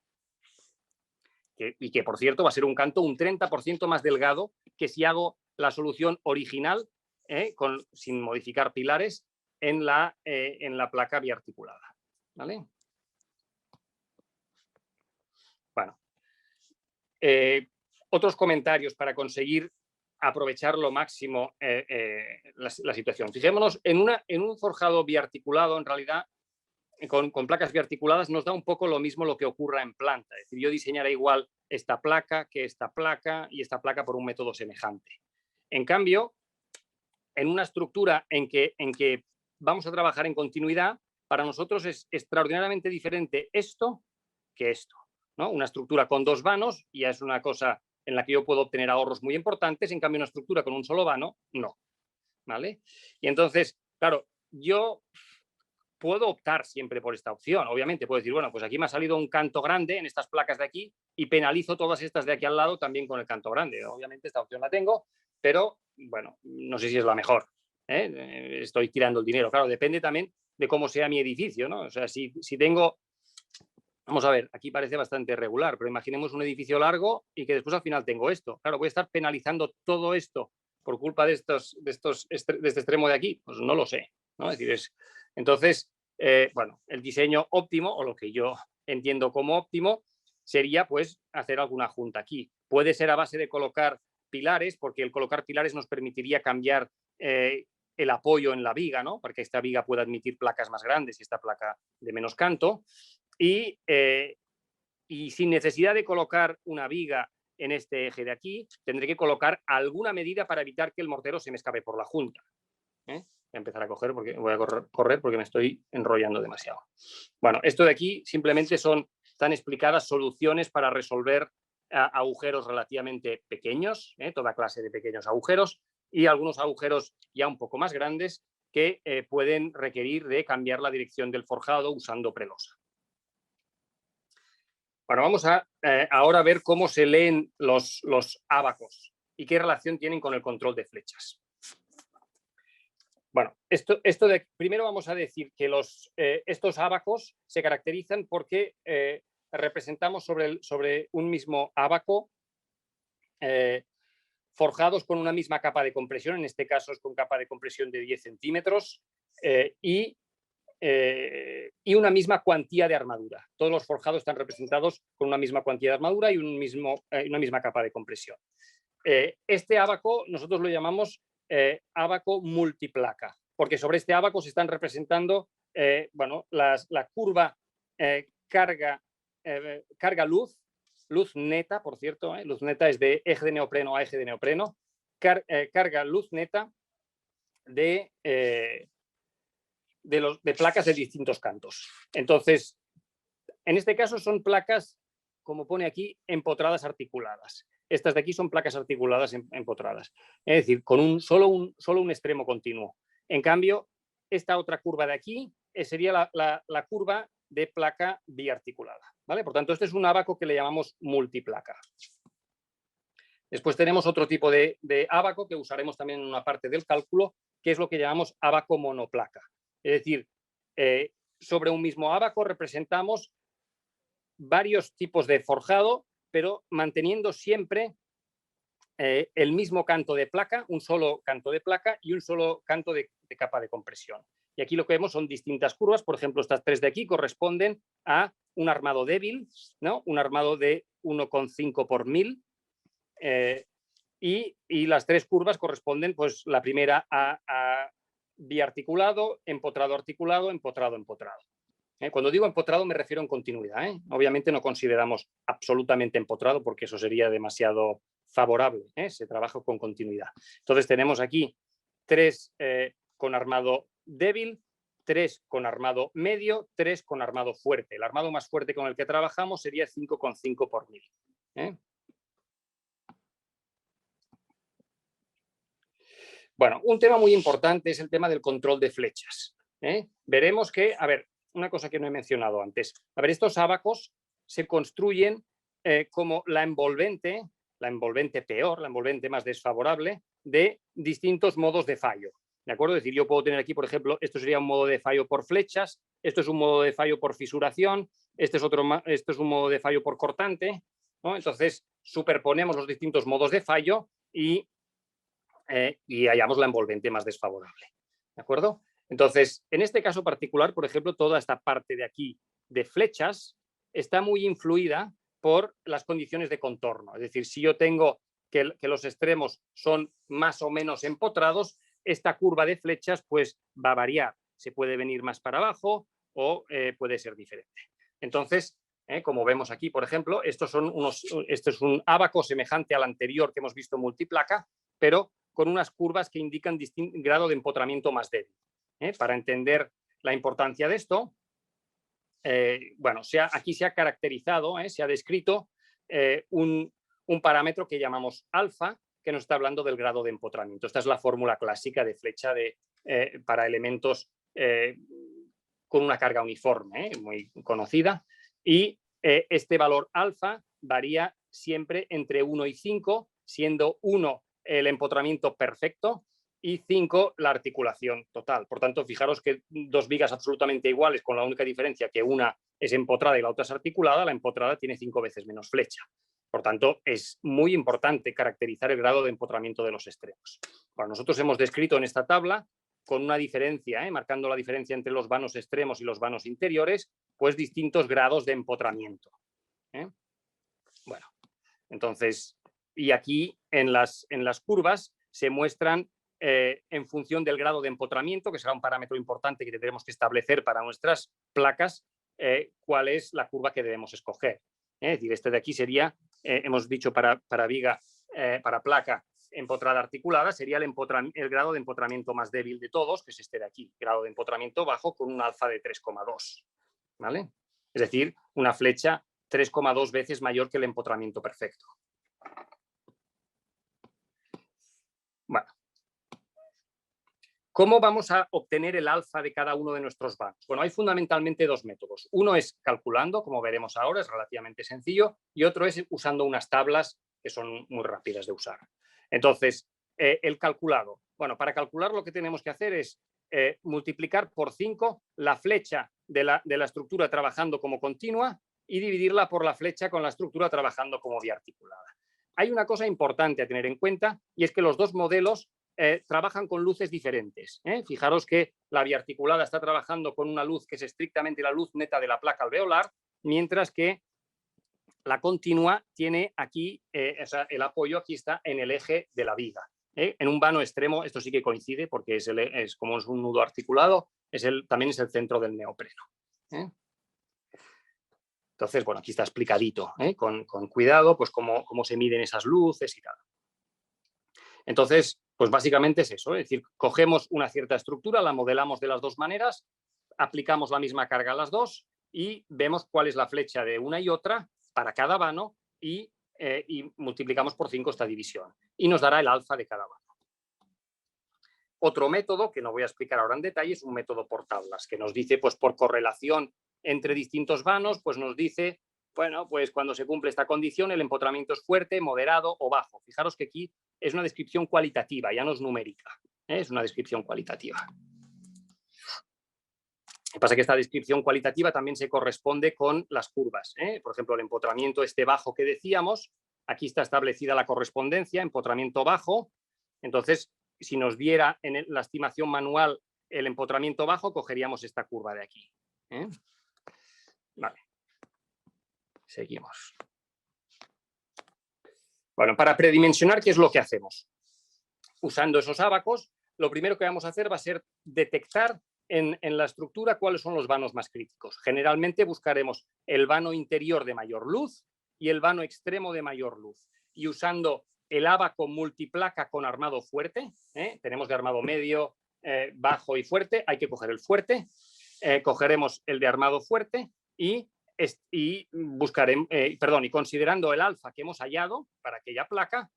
Y que, por cierto, va a ser un canto un 30% más delgado que si hago la solución original, sin modificar pilares, en la placa biarticulada. ¿Vale? Bueno. Otros comentarios para conseguir aprovechar lo máximo la situación. Fijémonos, en un forjado biarticulado, en realidad, con placas biarticuladas nos da un poco lo mismo lo que ocurra en planta. Es decir, yo diseñaré igual esta placa que esta placa y esta placa por un método semejante. En cambio, en una estructura en que vamos a trabajar en continuidad, para nosotros es extraordinariamente diferente esto que esto, ¿no? Una estructura con 2 vanos ya es una cosa en la que yo puedo obtener ahorros muy importantes, en cambio una estructura con un solo vano, no. ¿Vale? Y entonces, claro, yo puedo optar siempre por esta opción. Obviamente puedo decir, bueno, pues aquí me ha salido un canto grande en estas placas de aquí y penalizo todas estas de aquí al lado también con el canto grande. Obviamente esta opción la tengo, pero bueno, no sé si es la mejor. Estoy tirando el dinero. Claro, depende también de cómo sea mi edificio, ¿no? O sea, si tengo... Vamos a ver, aquí parece bastante regular, pero imaginemos un edificio largo y que después al final tengo esto. Claro, voy a estar penalizando todo esto por culpa de este extremo de aquí. Pues no lo sé, ¿no? Es decir, entonces, bueno, el diseño óptimo, o lo que yo entiendo como óptimo, sería pues hacer alguna junta aquí. Puede ser a base de colocar pilares, porque el colocar pilares nos permitiría cambiar el apoyo en la viga, ¿no? Para que esta viga pueda admitir placas más grandes y esta placa de menos canto. Y sin necesidad de colocar una viga en este eje de aquí, tendré que colocar alguna medida para evitar que el mortero se me escape por la junta. Voy a empezar a voy a correr porque me estoy enrollando demasiado. Bueno, esto de aquí simplemente están explicadas soluciones para resolver agujeros relativamente pequeños, toda clase de pequeños agujeros y algunos agujeros ya un poco más grandes que pueden requerir de cambiar la dirección del forjado usando prelosa. Bueno, vamos a ahora ver cómo se leen los ábacos y qué relación tienen con el control de flechas. Bueno, primero vamos a decir que estos ábacos se caracterizan porque representamos sobre un mismo ábaco forjados con una misma capa de compresión, en este caso es con capa de compresión de 10 centímetros y una misma cuantía de armadura. Todos los forjados están representados con una misma cuantía de armadura y una misma capa de compresión. Este ábaco nosotros lo llamamos ábaco multiplaca, porque sobre este ábaco se están representando la curva carga-luz neta, por cierto, luz neta es de eje de neopreno a eje de neopreno, carga-luz neta de placas de distintos cantos. Entonces, en este caso son placas, como pone aquí, empotradas articuladas. Estas de aquí son placas articuladas empotradas. Es decir, con solo un extremo continuo. En cambio, esta otra curva de aquí sería la curva de placa biarticulada. ¿Vale? Por tanto, este es un ábaco que le llamamos multiplaca. Después tenemos otro tipo de ábaco que usaremos también en una parte del cálculo, que es lo que llamamos ábaco monoplaca. Es decir, sobre un mismo ábaco representamos varios tipos de forjado, pero manteniendo siempre el mismo canto de placa, un solo canto de placa y un solo canto de capa de compresión. Y aquí lo que vemos son distintas curvas. Por ejemplo, estas 3 de aquí corresponden a un armado débil, ¿no? Un armado de 1,5 por 1000. y las tres curvas corresponden, pues la primera a biarticulado, empotrado articulado, empotrado empotrado. Cuando digo empotrado me refiero en continuidad. Obviamente no consideramos absolutamente empotrado porque eso sería demasiado favorable. Se trabaja con continuidad. Entonces tenemos aquí 3 con armado débil, 3 con armado medio, 3 con armado fuerte. El armado más fuerte con el que trabajamos sería 5,5 por 1000. Bueno, un tema muy importante es el tema del control de flechas. Veremos que, a ver, una cosa que no he mencionado antes. A ver, estos ábacos se construyen como la envolvente peor, la envolvente más desfavorable de distintos modos de fallo. ¿De acuerdo? Es decir, yo puedo tener aquí, por ejemplo, esto sería un modo de fallo por flechas, esto es un modo de fallo por fisuración, esto es un modo de fallo por cortante, ¿no? Entonces, superponemos los distintos modos de fallo y hallamos la envolvente más desfavorable. ¿De acuerdo? Entonces, en este caso particular, por ejemplo, toda esta parte de aquí de flechas está muy influida por las condiciones de contorno. Es decir, si yo tengo que los extremos son más o menos empotrados, esta curva de flechas pues va a variar. Se puede venir más para abajo o puede ser diferente. Entonces, como vemos aquí, por ejemplo, esto es un ábaco semejante al anterior que hemos visto multiplaca, pero con unas curvas que indican grado de empotramiento más débil. Para entender la importancia de esto, bueno, aquí se ha caracterizado, se ha descrito un parámetro que llamamos alfa, que nos está hablando del grado de empotramiento. Esta es la fórmula clásica de flecha para elementos con una carga uniforme, muy conocida, y este valor alfa varía siempre entre 1 y 5, siendo 1 el empotramiento perfecto y 5 la articulación total. Por tanto, fijaros que dos vigas absolutamente iguales, con la única diferencia que una es empotrada y la otra es articulada, la empotrada tiene 5 veces menos flecha. Por tanto, es muy importante caracterizar el grado de empotramiento de los extremos. Bueno, nosotros hemos descrito en esta tabla, con una diferencia, marcando la diferencia entre los vanos extremos y los vanos interiores, pues distintos grados de empotramiento. Bueno, entonces, y aquí en las curvas se muestran en función del grado de empotramiento, que será un parámetro importante que tendremos que establecer para nuestras placas, cuál es la curva que debemos escoger. Es decir, este de aquí sería, hemos dicho para viga, para placa empotrada articulada, sería el grado de empotramiento más débil de todos, que es este de aquí, grado de empotramiento bajo con un alfa de 3,2. ¿Vale? Es decir, una flecha 3,2 veces mayor que el empotramiento perfecto. Bueno. ¿Cómo vamos a obtener el alfa de cada uno de nuestros vanos? Bueno, hay fundamentalmente dos métodos. Uno es calculando, como veremos ahora, es relativamente sencillo, y otro es usando unas tablas que son muy rápidas de usar. Entonces, el calculado. Bueno, para calcular lo que tenemos que hacer es multiplicar por 5 la flecha de la estructura trabajando como continua y dividirla por la flecha con la estructura trabajando como biarticulada. Hay una cosa importante a tener en cuenta y es que los dos modelos trabajan con luces diferentes. Fijaros que la biarticulada está trabajando con una luz que es estrictamente la luz neta de la placa alveolar, mientras que la continua tiene aquí, el apoyo aquí está en el eje de la viga. En un vano extremo, esto sí que coincide porque es como es un nudo articulado, también es el centro del neopreno. Entonces, bueno, aquí está explicadito, con cuidado, pues cómo se miden esas luces y tal. Entonces, pues básicamente es eso, es decir, cogemos una cierta estructura, la modelamos de las dos maneras, aplicamos la misma carga a las dos y vemos cuál es la flecha de una y otra para cada vano y multiplicamos por 5 esta división y nos dará el alfa de cada vano. Otro método, que no voy a explicar ahora en detalle, es un método por tablas, que nos dice, pues por correlación entre distintos vanos, pues nos dice, bueno, pues cuando se cumple esta condición, el empotramiento es fuerte, moderado o bajo. Fijaros que aquí es una descripción cualitativa, ya no es numérica, es una descripción cualitativa. Lo que pasa es que esta descripción cualitativa también se corresponde con las curvas. Por ejemplo, el empotramiento este bajo que decíamos, aquí está establecida la correspondencia, empotramiento bajo. Entonces, si nos diera en la estimación manual el empotramiento bajo, cogeríamos esta curva de aquí. Vale. Seguimos. Bueno, para predimensionar, ¿qué es lo que hacemos? Usando esos ábacos, lo primero que vamos a hacer va a ser detectar en la estructura cuáles son los vanos más críticos. Generalmente buscaremos el vano interior de mayor luz y el vano extremo de mayor luz. Y usando el ábaco multiplaca con armado fuerte, tenemos de armado medio, bajo y fuerte, hay que coger el fuerte, cogeremos el de armado fuerte y buscaremos, y considerando el alfa que hemos hallado para aquella placa,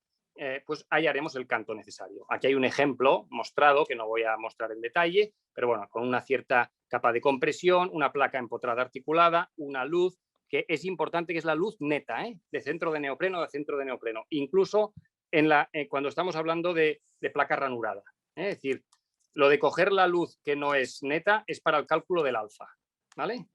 pues hallaremos el canto necesario. Aquí hay un ejemplo mostrado que no voy a mostrar en detalle, pero bueno, con una cierta capa de compresión, una placa empotrada articulada, una luz, que es importante, que es la luz neta, de centro de neopreno a centro de neopreno, incluso cuando estamos hablando de placa ranurada. Es decir, lo de coger la luz que no es neta es para el cálculo del alfa, ¿vale?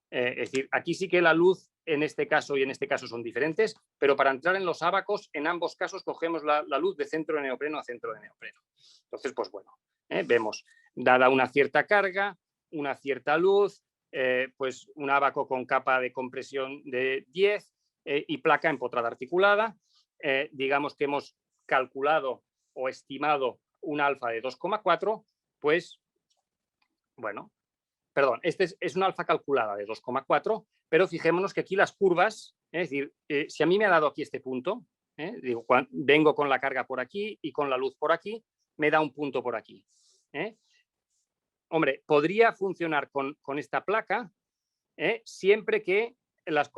Es decir, aquí sí que la luz en este caso y en este caso son diferentes, pero para entrar en los ábacos, en ambos casos cogemos la luz de centro de neopreno a centro de neopreno. Entonces, pues bueno, vemos, dada una cierta carga, una cierta luz, pues un ábaco con capa de compresión de 10 y placa empotrada articulada. Digamos que hemos calculado o estimado un alfa de 2,4, pues bueno, perdón, este es una alfa calculada de 2,4, pero fijémonos que aquí las curvas, es decir, si a mí me ha dado aquí este punto, digo, vengo con la carga por aquí y con la luz por aquí, me da un punto por aquí. Hombre, podría funcionar con esta placa siempre que las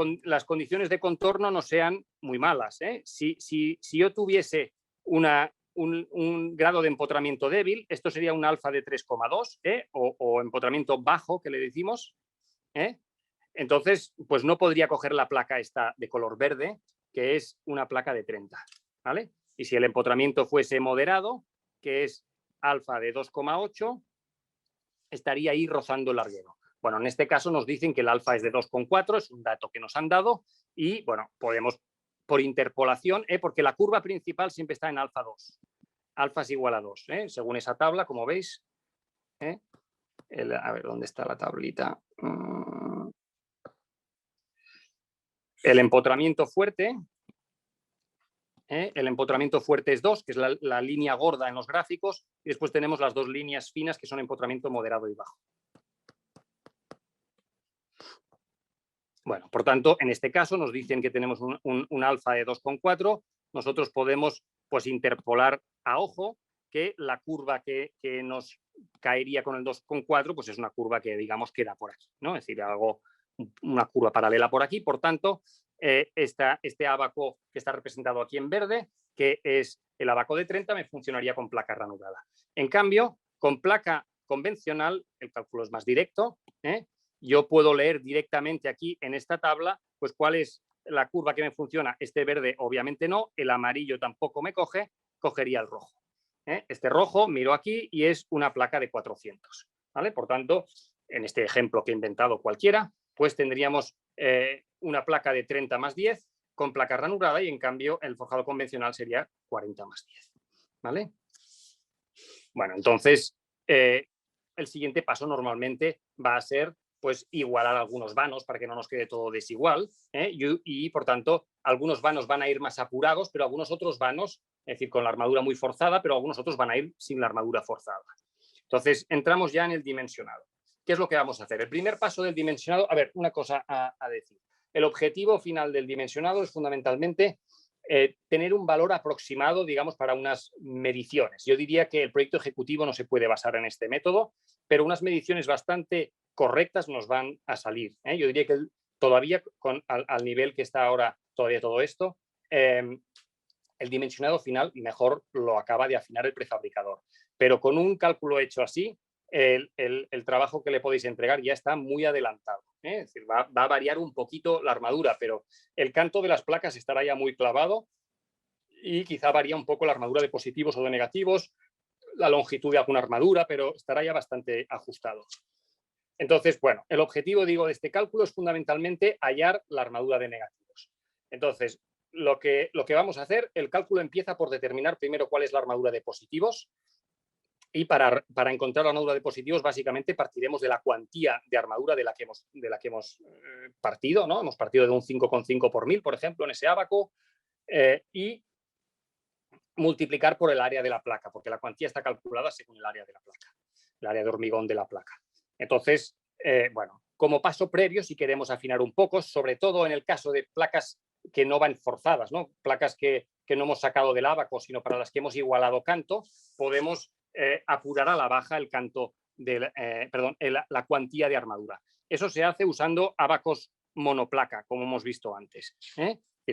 condiciones de contorno no sean muy malas. Si yo tuviese un grado de empotramiento débil, esto sería un alfa de 3,2 o empotramiento bajo, que le decimos. Entonces, pues no podría coger la placa esta de color verde, que es una placa de 30. ¿Vale? Y si el empotramiento fuese moderado, que es alfa de 2,8, estaría ahí rozando el larguero. Bueno, en este caso nos dicen que el alfa es de 2,4, es un dato que nos han dado y, bueno, podemos por interpolación, porque la curva principal siempre está en alfa 2. Alfa es igual a 2, según esa tabla, como veis. A ver, ¿dónde está la tablita? El empotramiento fuerte. El empotramiento fuerte es 2, que es la línea gorda en los gráficos, y después tenemos las dos líneas finas, que son empotramiento moderado y bajo. Bueno, por tanto, en este caso nos dicen que tenemos un alfa de 2,4. Nosotros podemos pues, interpolar a ojo que la curva que nos caería con el 2,4 pues es una curva que, digamos, queda por aquí, ¿no? Es decir, una curva paralela por aquí. Por tanto, este ábaco que está representado aquí en verde, que es el ábaco de 30, me funcionaría con placa ranurada. En cambio, con placa convencional, el cálculo es más directo, yo puedo leer directamente aquí en esta tabla, pues cuál es la curva que me funciona. Este verde obviamente no, el amarillo tampoco me coge, cogería el rojo. Este rojo, miro aquí y es una placa de 400. ¿Vale? Por tanto, en este ejemplo que he inventado cualquiera, pues tendríamos una placa de 30 más 10 con placa ranurada y en cambio el forjado convencional sería 40 más 10. ¿Vale? Bueno, entonces el siguiente paso normalmente va a ser pues igualar algunos vanos para que no nos quede todo desigual y por tanto algunos vanos van a ir más apurados, pero algunos otros vanos, es decir, con la armadura muy forzada, pero algunos otros van a ir sin la armadura forzada. Entonces entramos ya en el dimensionado. ¿Qué es lo que vamos a hacer? El primer paso del dimensionado, a ver, una cosa a decir. El objetivo final del dimensionado es fundamentalmente tener un valor aproximado, digamos, para unas mediciones. Yo diría que el proyecto ejecutivo no se puede basar en este método, pero unas mediciones bastante correctas nos van a salir. Yo diría que todavía al nivel que está ahora todavía todo esto, el dimensionado final mejor lo acaba de afinar el prefabricador. Pero con un cálculo hecho así, el trabajo que le podéis entregar ya está muy adelantado. Es decir, va a variar un poquito la armadura, pero el canto de las placas estará ya muy clavado y quizá varía un poco la armadura de positivos o de negativos, la longitud de alguna armadura, pero estará ya bastante ajustado. Entonces, bueno, el objetivo, digo, de este cálculo es fundamentalmente hallar la armadura de negativos. Entonces, lo que vamos a hacer, el cálculo empieza por determinar primero cuál es la armadura de positivos y para encontrar la armadura de positivos básicamente partiremos de la cuantía de armadura de la que hemos partido, ¿no? Hemos partido de un 5,5 por 1000, por ejemplo, en ese ábaco y multiplicar por el área de la placa, porque la cuantía está calculada según el área de la placa, el área de hormigón de la placa. Entonces, bueno, como paso previo, si queremos afinar un poco, sobre todo en el caso de placas que no van forzadas, ¿no? Placas que no hemos sacado del ábaco, sino para las que hemos igualado canto, podemos apurar a la baja el canto la cuantía de armadura. Eso se hace usando ábacos monoplaca, como hemos visto antes.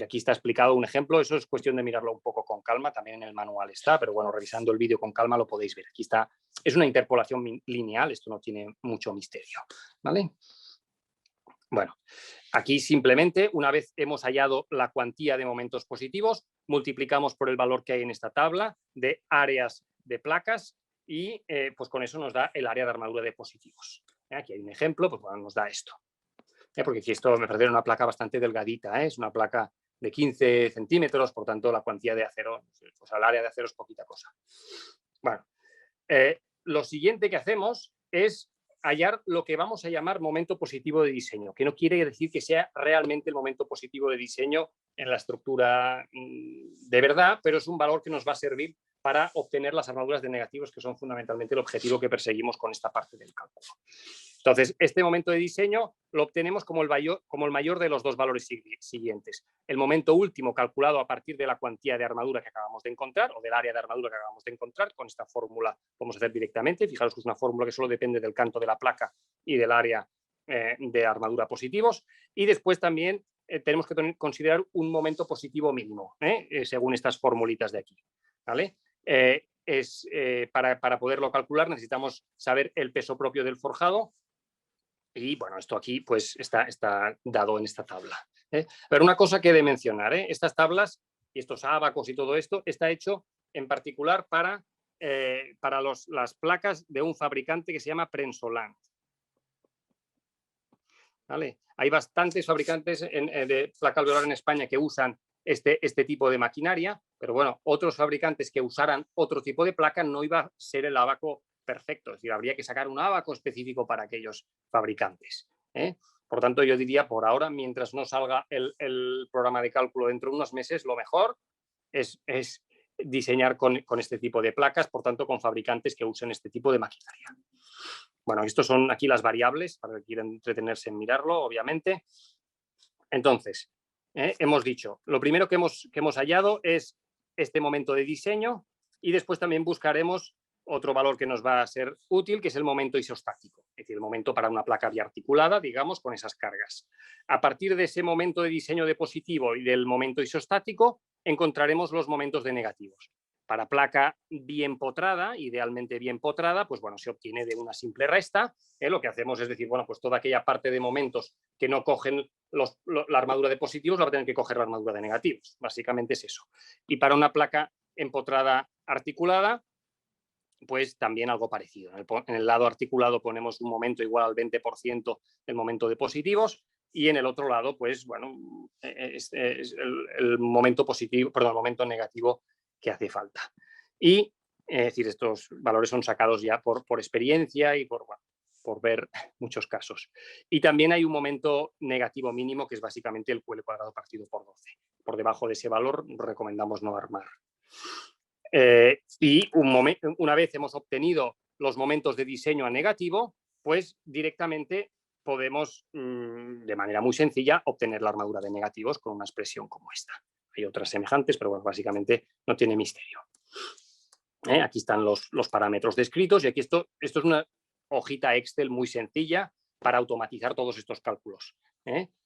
Aquí está explicado un ejemplo, eso es cuestión de mirarlo un poco con calma, también en el manual está, pero bueno, revisando el vídeo con calma lo podéis ver. Aquí está, es una interpolación lineal, esto no tiene mucho misterio, ¿vale? Bueno, aquí simplemente, una vez hemos hallado la cuantía de momentos positivos, multiplicamos por el valor que hay en esta tabla de áreas de placas y pues con eso nos da el área de armadura de positivos. Aquí hay un ejemplo, pues bueno, nos da esto. Porque aquí esto me parece una placa bastante delgadita, es una placa de 15 centímetros, por tanto la cuantía de acero, pues el área de acero es poquita cosa. Bueno, lo siguiente que hacemos es hallar lo que vamos a llamar momento positivo de diseño, que no quiere decir que sea realmente el momento positivo de diseño en la estructura de verdad, pero es un valor que nos va a servir para obtener las armaduras de negativos, que son fundamentalmente el objetivo que perseguimos con esta parte del cálculo. Entonces, este momento de diseño lo obtenemos como el mayor de los dos valores siguientes. El momento último calculado a partir de la cuantía de armadura que acabamos de encontrar o del área de armadura que acabamos de encontrar. Con esta fórmula vamos a hacer directamente. Fijaros que es una fórmula que solo depende del canto de la placa y del área de armadura positivos. Y después también tenemos que considerar un momento positivo mínimo, según estas formulitas de aquí, ¿vale? Para poderlo calcular necesitamos saber el peso propio del forjado. Y bueno, esto aquí pues está dado en esta tabla. Pero una cosa que he de mencionar, estas tablas y estos ábacos y todo esto está hecho en particular para las placas de un fabricante que se llama Prensolant. ¿Vale? Hay bastantes fabricantes de placa alveolar en España que usan este tipo de maquinaria, pero bueno, otros fabricantes que usaran otro tipo de placa no iba a ser el ábaco perfecto, es decir, habría que sacar un ábaco específico para aquellos fabricantes. Por tanto, yo diría, por ahora, mientras no salga el programa de cálculo dentro de unos meses, lo mejor es diseñar con este tipo de placas, por tanto, con fabricantes que usen este tipo de maquinaria. Bueno, estos son aquí las variables, para que quieran entretenerse en mirarlo, obviamente. Entonces, hemos dicho, lo primero que hemos hallado es este momento de diseño y después también buscaremos otro valor que nos va a ser útil, que es el momento isostático, es decir, el momento para una placa biarticulada, digamos, con esas cargas. A partir de ese momento de diseño de positivo y del momento isostático, encontraremos los momentos de negativos. Para placa bien potrada, idealmente bien potrada, pues bueno, se obtiene de una simple resta. Lo que hacemos es decir, bueno, pues toda aquella parte de momentos que no cogen la armadura de positivos, la va a tener que coger la armadura de negativos. Básicamente es eso. Y para una placa empotrada articulada, pues también algo parecido. En el lado articulado ponemos un momento igual al 20% del momento de positivos y en el otro lado, pues bueno, es el momento positivo, perdón, el momento negativo que hace falta. Y es decir, estos valores son sacados ya por experiencia y por ver muchos casos. Y también hay un momento negativo mínimo, que es básicamente el QL cuadrado partido por 12. Por debajo de ese valor recomendamos no armar. Y una vez hemos obtenido los momentos de diseño a negativo, pues directamente podemos, de manera muy sencilla, obtener la armadura de negativos con una expresión como esta. Hay otras semejantes, pero bueno, básicamente no tiene misterio. Aquí están los parámetros descritos y aquí esto es una hojita Excel muy sencilla para automatizar todos estos cálculos,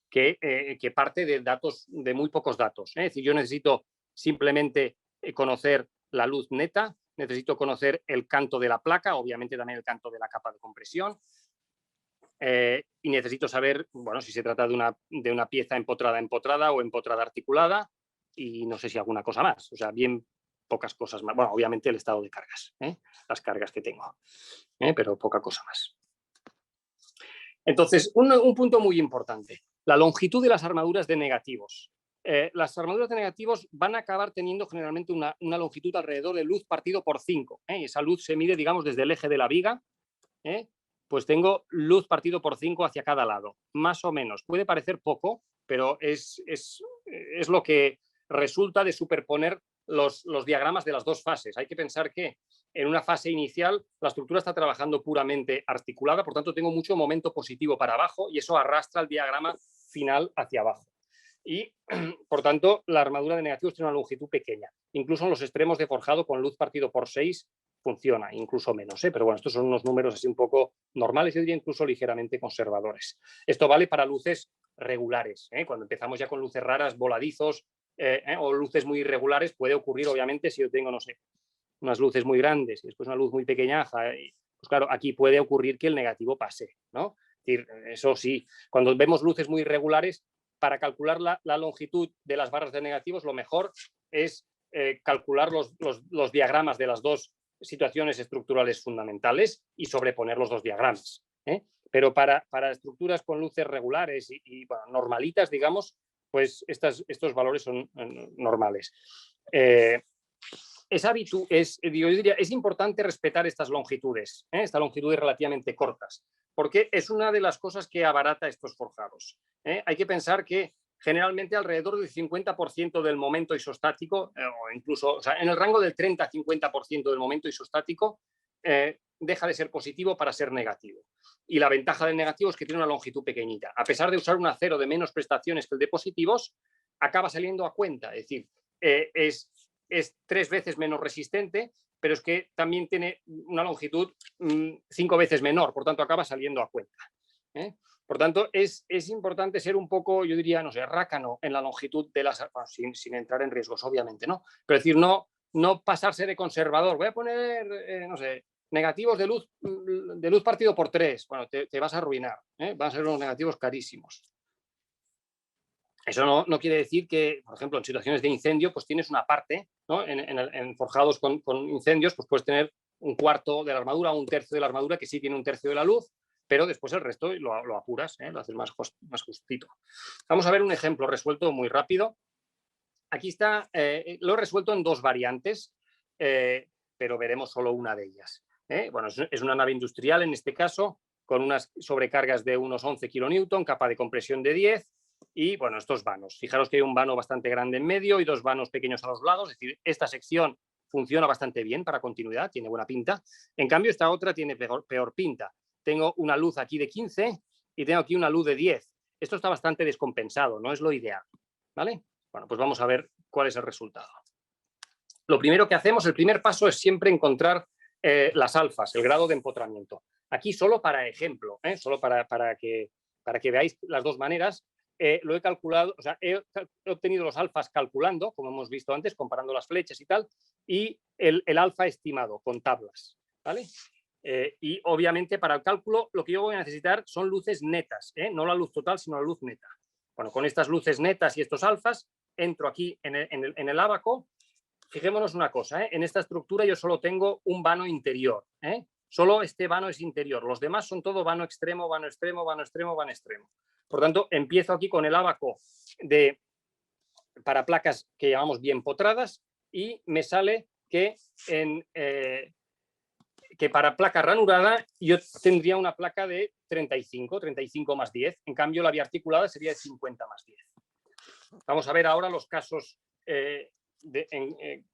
que parte de datos, de muy pocos datos. Es decir, yo necesito simplemente conocer la luz neta, necesito conocer el canto de la placa, obviamente también el canto de la capa de compresión, y necesito saber, bueno, si se trata de una pieza empotrada o empotrada articulada, y no sé si alguna cosa más, o sea, bien pocas cosas más. Bueno, obviamente el estado de cargas, las cargas que tengo, pero poca cosa más. Entonces, un punto muy importante, la longitud de las armaduras de negativos. Las armaduras de negativos van a acabar teniendo generalmente una longitud alrededor de luz partido por 5. Esa luz se mide, digamos, desde el eje de la viga. Pues tengo luz partido por 5 hacia cada lado, más o menos. Puede parecer poco, pero es lo que resulta de superponer los diagramas de las dos fases. Hay que pensar que en una fase inicial la estructura está trabajando puramente articulada, por tanto tengo mucho momento positivo para abajo y eso arrastra el diagrama final hacia abajo. Y, por tanto, la armadura de negativos tiene una longitud pequeña. Incluso en los extremos de forjado con luz partido por 6 funciona, incluso menos, ¿eh? Pero bueno, estos son unos números así un poco normales, yo diría incluso ligeramente conservadores. Esto vale para luces regulares, ¿eh? Cuando empezamos ya con luces raras, voladizos o luces muy irregulares, puede ocurrir, obviamente, si yo tengo, no sé, unas luces muy grandes y después una luz muy pequeñaja, pues claro, aquí puede ocurrir que el negativo pase, ¿no? Es decir, eso sí, cuando vemos luces muy irregulares, para calcular la longitud de las barras de negativos, lo mejor es calcular los diagramas de las dos situaciones estructurales fundamentales y sobreponer los dos diagramas, ¿eh? Pero para estructuras con luces regulares y bueno, normalitas, digamos, pues estos valores son normales. Yo diría, es importante respetar estas longitudes, estas longitudes relativamente cortas, porque es una de las cosas que abarata estos forjados. Hay que pensar que generalmente alrededor del 50% del momento isostático, o incluso o sea, en el rango del 30-50% del momento isostático, deja de ser positivo para ser negativo. Y la ventaja del negativo es que tiene una longitud pequeñita. A pesar de usar un acero de menos prestaciones que el de positivos, acaba saliendo a cuenta. Es decir, es 3 veces menos resistente, pero es que también tiene una longitud 5 veces menor, por tanto acaba saliendo a cuenta. Por tanto, es importante ser un poco, yo diría, no sé, rácano en la longitud de las... sin entrar en riesgos, obviamente, ¿no? Pero es decir, no pasarse de conservador. Voy a poner, no sé, negativos de luz partido por 3. Bueno, te vas a arruinar, van a ser unos negativos carísimos. Eso no quiere decir que, por ejemplo, en situaciones de incendio, pues tienes una parte, ¿no? En forjados con incendios, pues puedes tener un cuarto de la armadura o un tercio de la armadura que sí tiene un tercio de la luz, pero después el resto lo apuras, lo haces más justito. Vamos a ver un ejemplo resuelto muy rápido. Aquí está, lo he resuelto en 2 variantes, pero veremos solo una de ellas. Bueno, es una nave industrial en este caso, con unas sobrecargas de unos 11 kN, capa de compresión de 10, y bueno, estos vanos. Fijaros que hay un vano bastante grande en medio y 2 vanos pequeños a los lados, es decir, esta sección funciona bastante bien para continuidad, tiene buena pinta. En cambio, esta otra tiene peor pinta. Tengo una luz aquí de 15 y tengo aquí una luz de 10. Esto está bastante descompensado, no es lo ideal, ¿vale? Bueno, pues vamos a ver cuál es el resultado. Lo primero que hacemos, el primer paso es siempre encontrar las alfas, el grado de empotramiento. Aquí solo para ejemplo, solo para que veáis las dos maneras, lo he calculado, o sea, he obtenido los alfas calculando, como hemos visto antes, comparando las flechas y tal, y el alfa estimado con tablas, ¿vale? Y obviamente para el cálculo lo que yo voy a necesitar son luces netas, no la luz total, sino la luz neta. Bueno, con estas luces netas y estos alfas, entro aquí en el ábaco. Fijémonos una cosa, en esta estructura yo solo tengo un vano interior, solo este vano es interior, los demás son todo vano extremo, vano extremo, vano extremo, vano extremo. Por tanto, empiezo aquí con el ábaco para placas que llamamos bien potradas y me sale que para placa ranurada yo tendría una placa de 35 más 10, en cambio la biarticulada sería de 50 más 10. Vamos a ver ahora los casos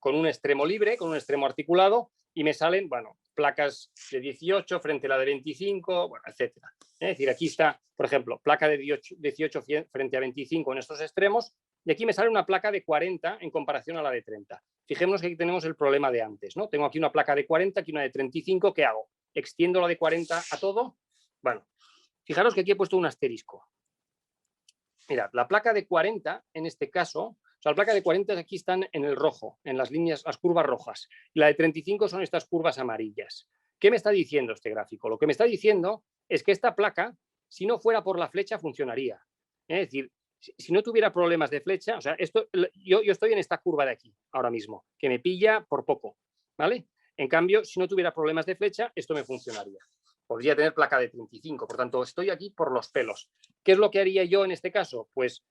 con un extremo libre, con un extremo articulado, y me salen, bueno, placas de 18 frente a la de 25, bueno, etcétera. Es decir, aquí está, por ejemplo, placa de 18 frente a 25 en estos extremos, y aquí me sale una placa de 40 en comparación a la de 30. Fijémonos que aquí tenemos el problema de antes, ¿no? Tengo aquí una placa de 40, aquí una de 35, ¿qué hago? ¿Extiendo la de 40 a todo? Bueno, fijaros que aquí he puesto un asterisco. Mirad, la placa de 40, en este caso, o sea, la placa de 40 aquí están en el rojo, en las líneas, las curvas rojas. Y la de 35 son estas curvas amarillas. ¿Qué me está diciendo este gráfico? Lo que me está diciendo es que esta placa, si no fuera por la flecha, funcionaría. Es decir, si no tuviera problemas de flecha, o sea, yo estoy en esta curva de aquí, ahora mismo, que me pilla por poco, ¿vale? En cambio, si no tuviera problemas de flecha, esto me funcionaría. Podría tener placa de 35, por tanto, estoy aquí por los pelos. ¿Qué es lo que haría yo en este caso? Pues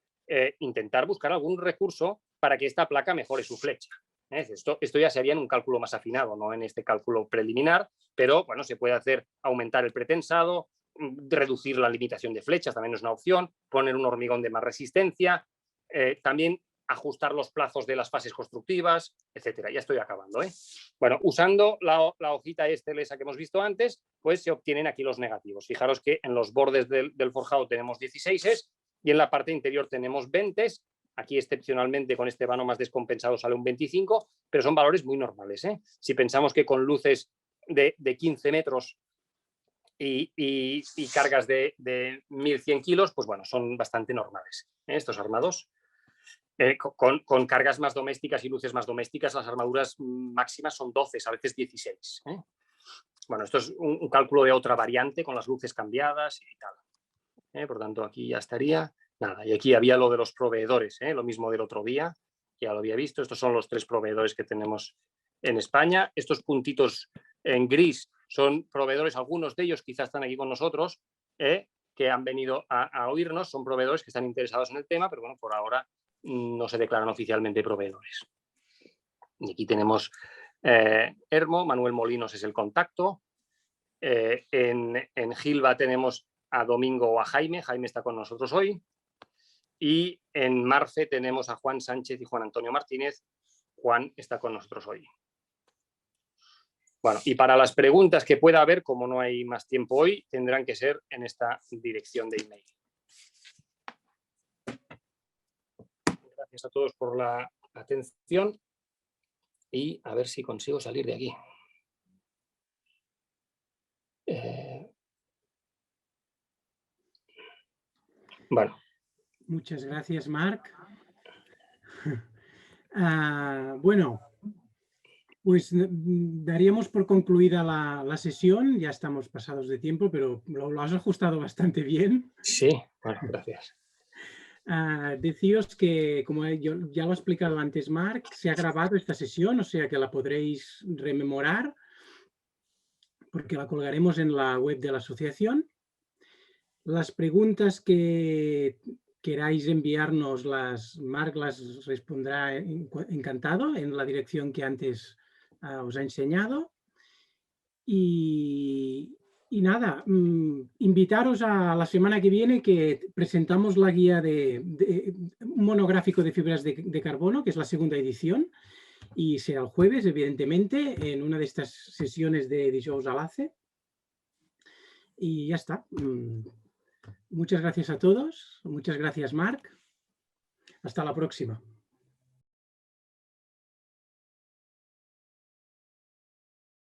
intentar buscar algún recurso para que esta placa mejore su flecha. Esto ya sería en un cálculo más afinado, no en este cálculo preliminar, pero bueno, se puede hacer aumentar el pretensado, reducir la limitación de flechas, también es una opción, poner un hormigón de más resistencia. También ajustar los plazos de las fases constructivas, etcétera. Ya estoy acabando, ¿eh? Bueno, usando la hojita esa que hemos visto antes, pues se obtienen aquí los negativos. Fijaros que en los bordes del forjado tenemos 16 y en la parte interior tenemos 20. Aquí excepcionalmente con este vano más descompensado sale un 25, pero son valores muy normales, ¿eh? Si pensamos que con luces de 15 metros y cargas de 1.100 kilos, pues bueno, son bastante normales, ¿eh? Estos armados. Con cargas más domésticas y luces más domésticas, las armaduras máximas son 12, a veces 16. ¿eh? Bueno, esto es un cálculo de otra variante con las luces cambiadas y tal. Por tanto, aquí ya estaría. Nada, y aquí había lo de los proveedores, lo mismo del otro día, ya lo había visto. Estos son los 3 proveedores que tenemos en España. Estos puntitos en gris son proveedores, algunos de ellos quizás están aquí con nosotros, que han venido a oírnos, son proveedores que están interesados en el tema, pero bueno, por ahora no se declaran oficialmente proveedores. Y aquí tenemos Hermo, Manuel Molinos es el contacto. En Gilva tenemos a Domingo o a Jaime. Jaime está con nosotros hoy. Y en Marce tenemos a Juan Sánchez y Juan Antonio Martínez. Juan está con nosotros hoy. Bueno, y para las preguntas que pueda haber, como no hay más tiempo hoy, tendrán que ser en esta dirección de email. Gracias a todos por la atención y a ver si consigo salir de aquí. Bueno. Muchas gracias, Marc. Bueno, pues daríamos por concluida la sesión. Ya estamos pasados de tiempo, pero lo has ajustado bastante bien. Sí, bueno, gracias. Deciros que, como yo ya lo he explicado antes, Marc, se ha grabado esta sesión, o sea que la podréis rememorar, porque la colgaremos en la web de la asociación. Las preguntas que queráis enviarnos, Marc las respondrá encantado en la dirección que antes os ha enseñado. Y nada, invitaros a la semana que viene, que presentamos la guía un monográfico de fibras de carbono, que es la segunda edición, y será el jueves, evidentemente, en una de estas sesiones de Dijous a l'ACE. Y ya está. Muchas gracias a todos. Muchas gracias, Marc. Hasta la próxima.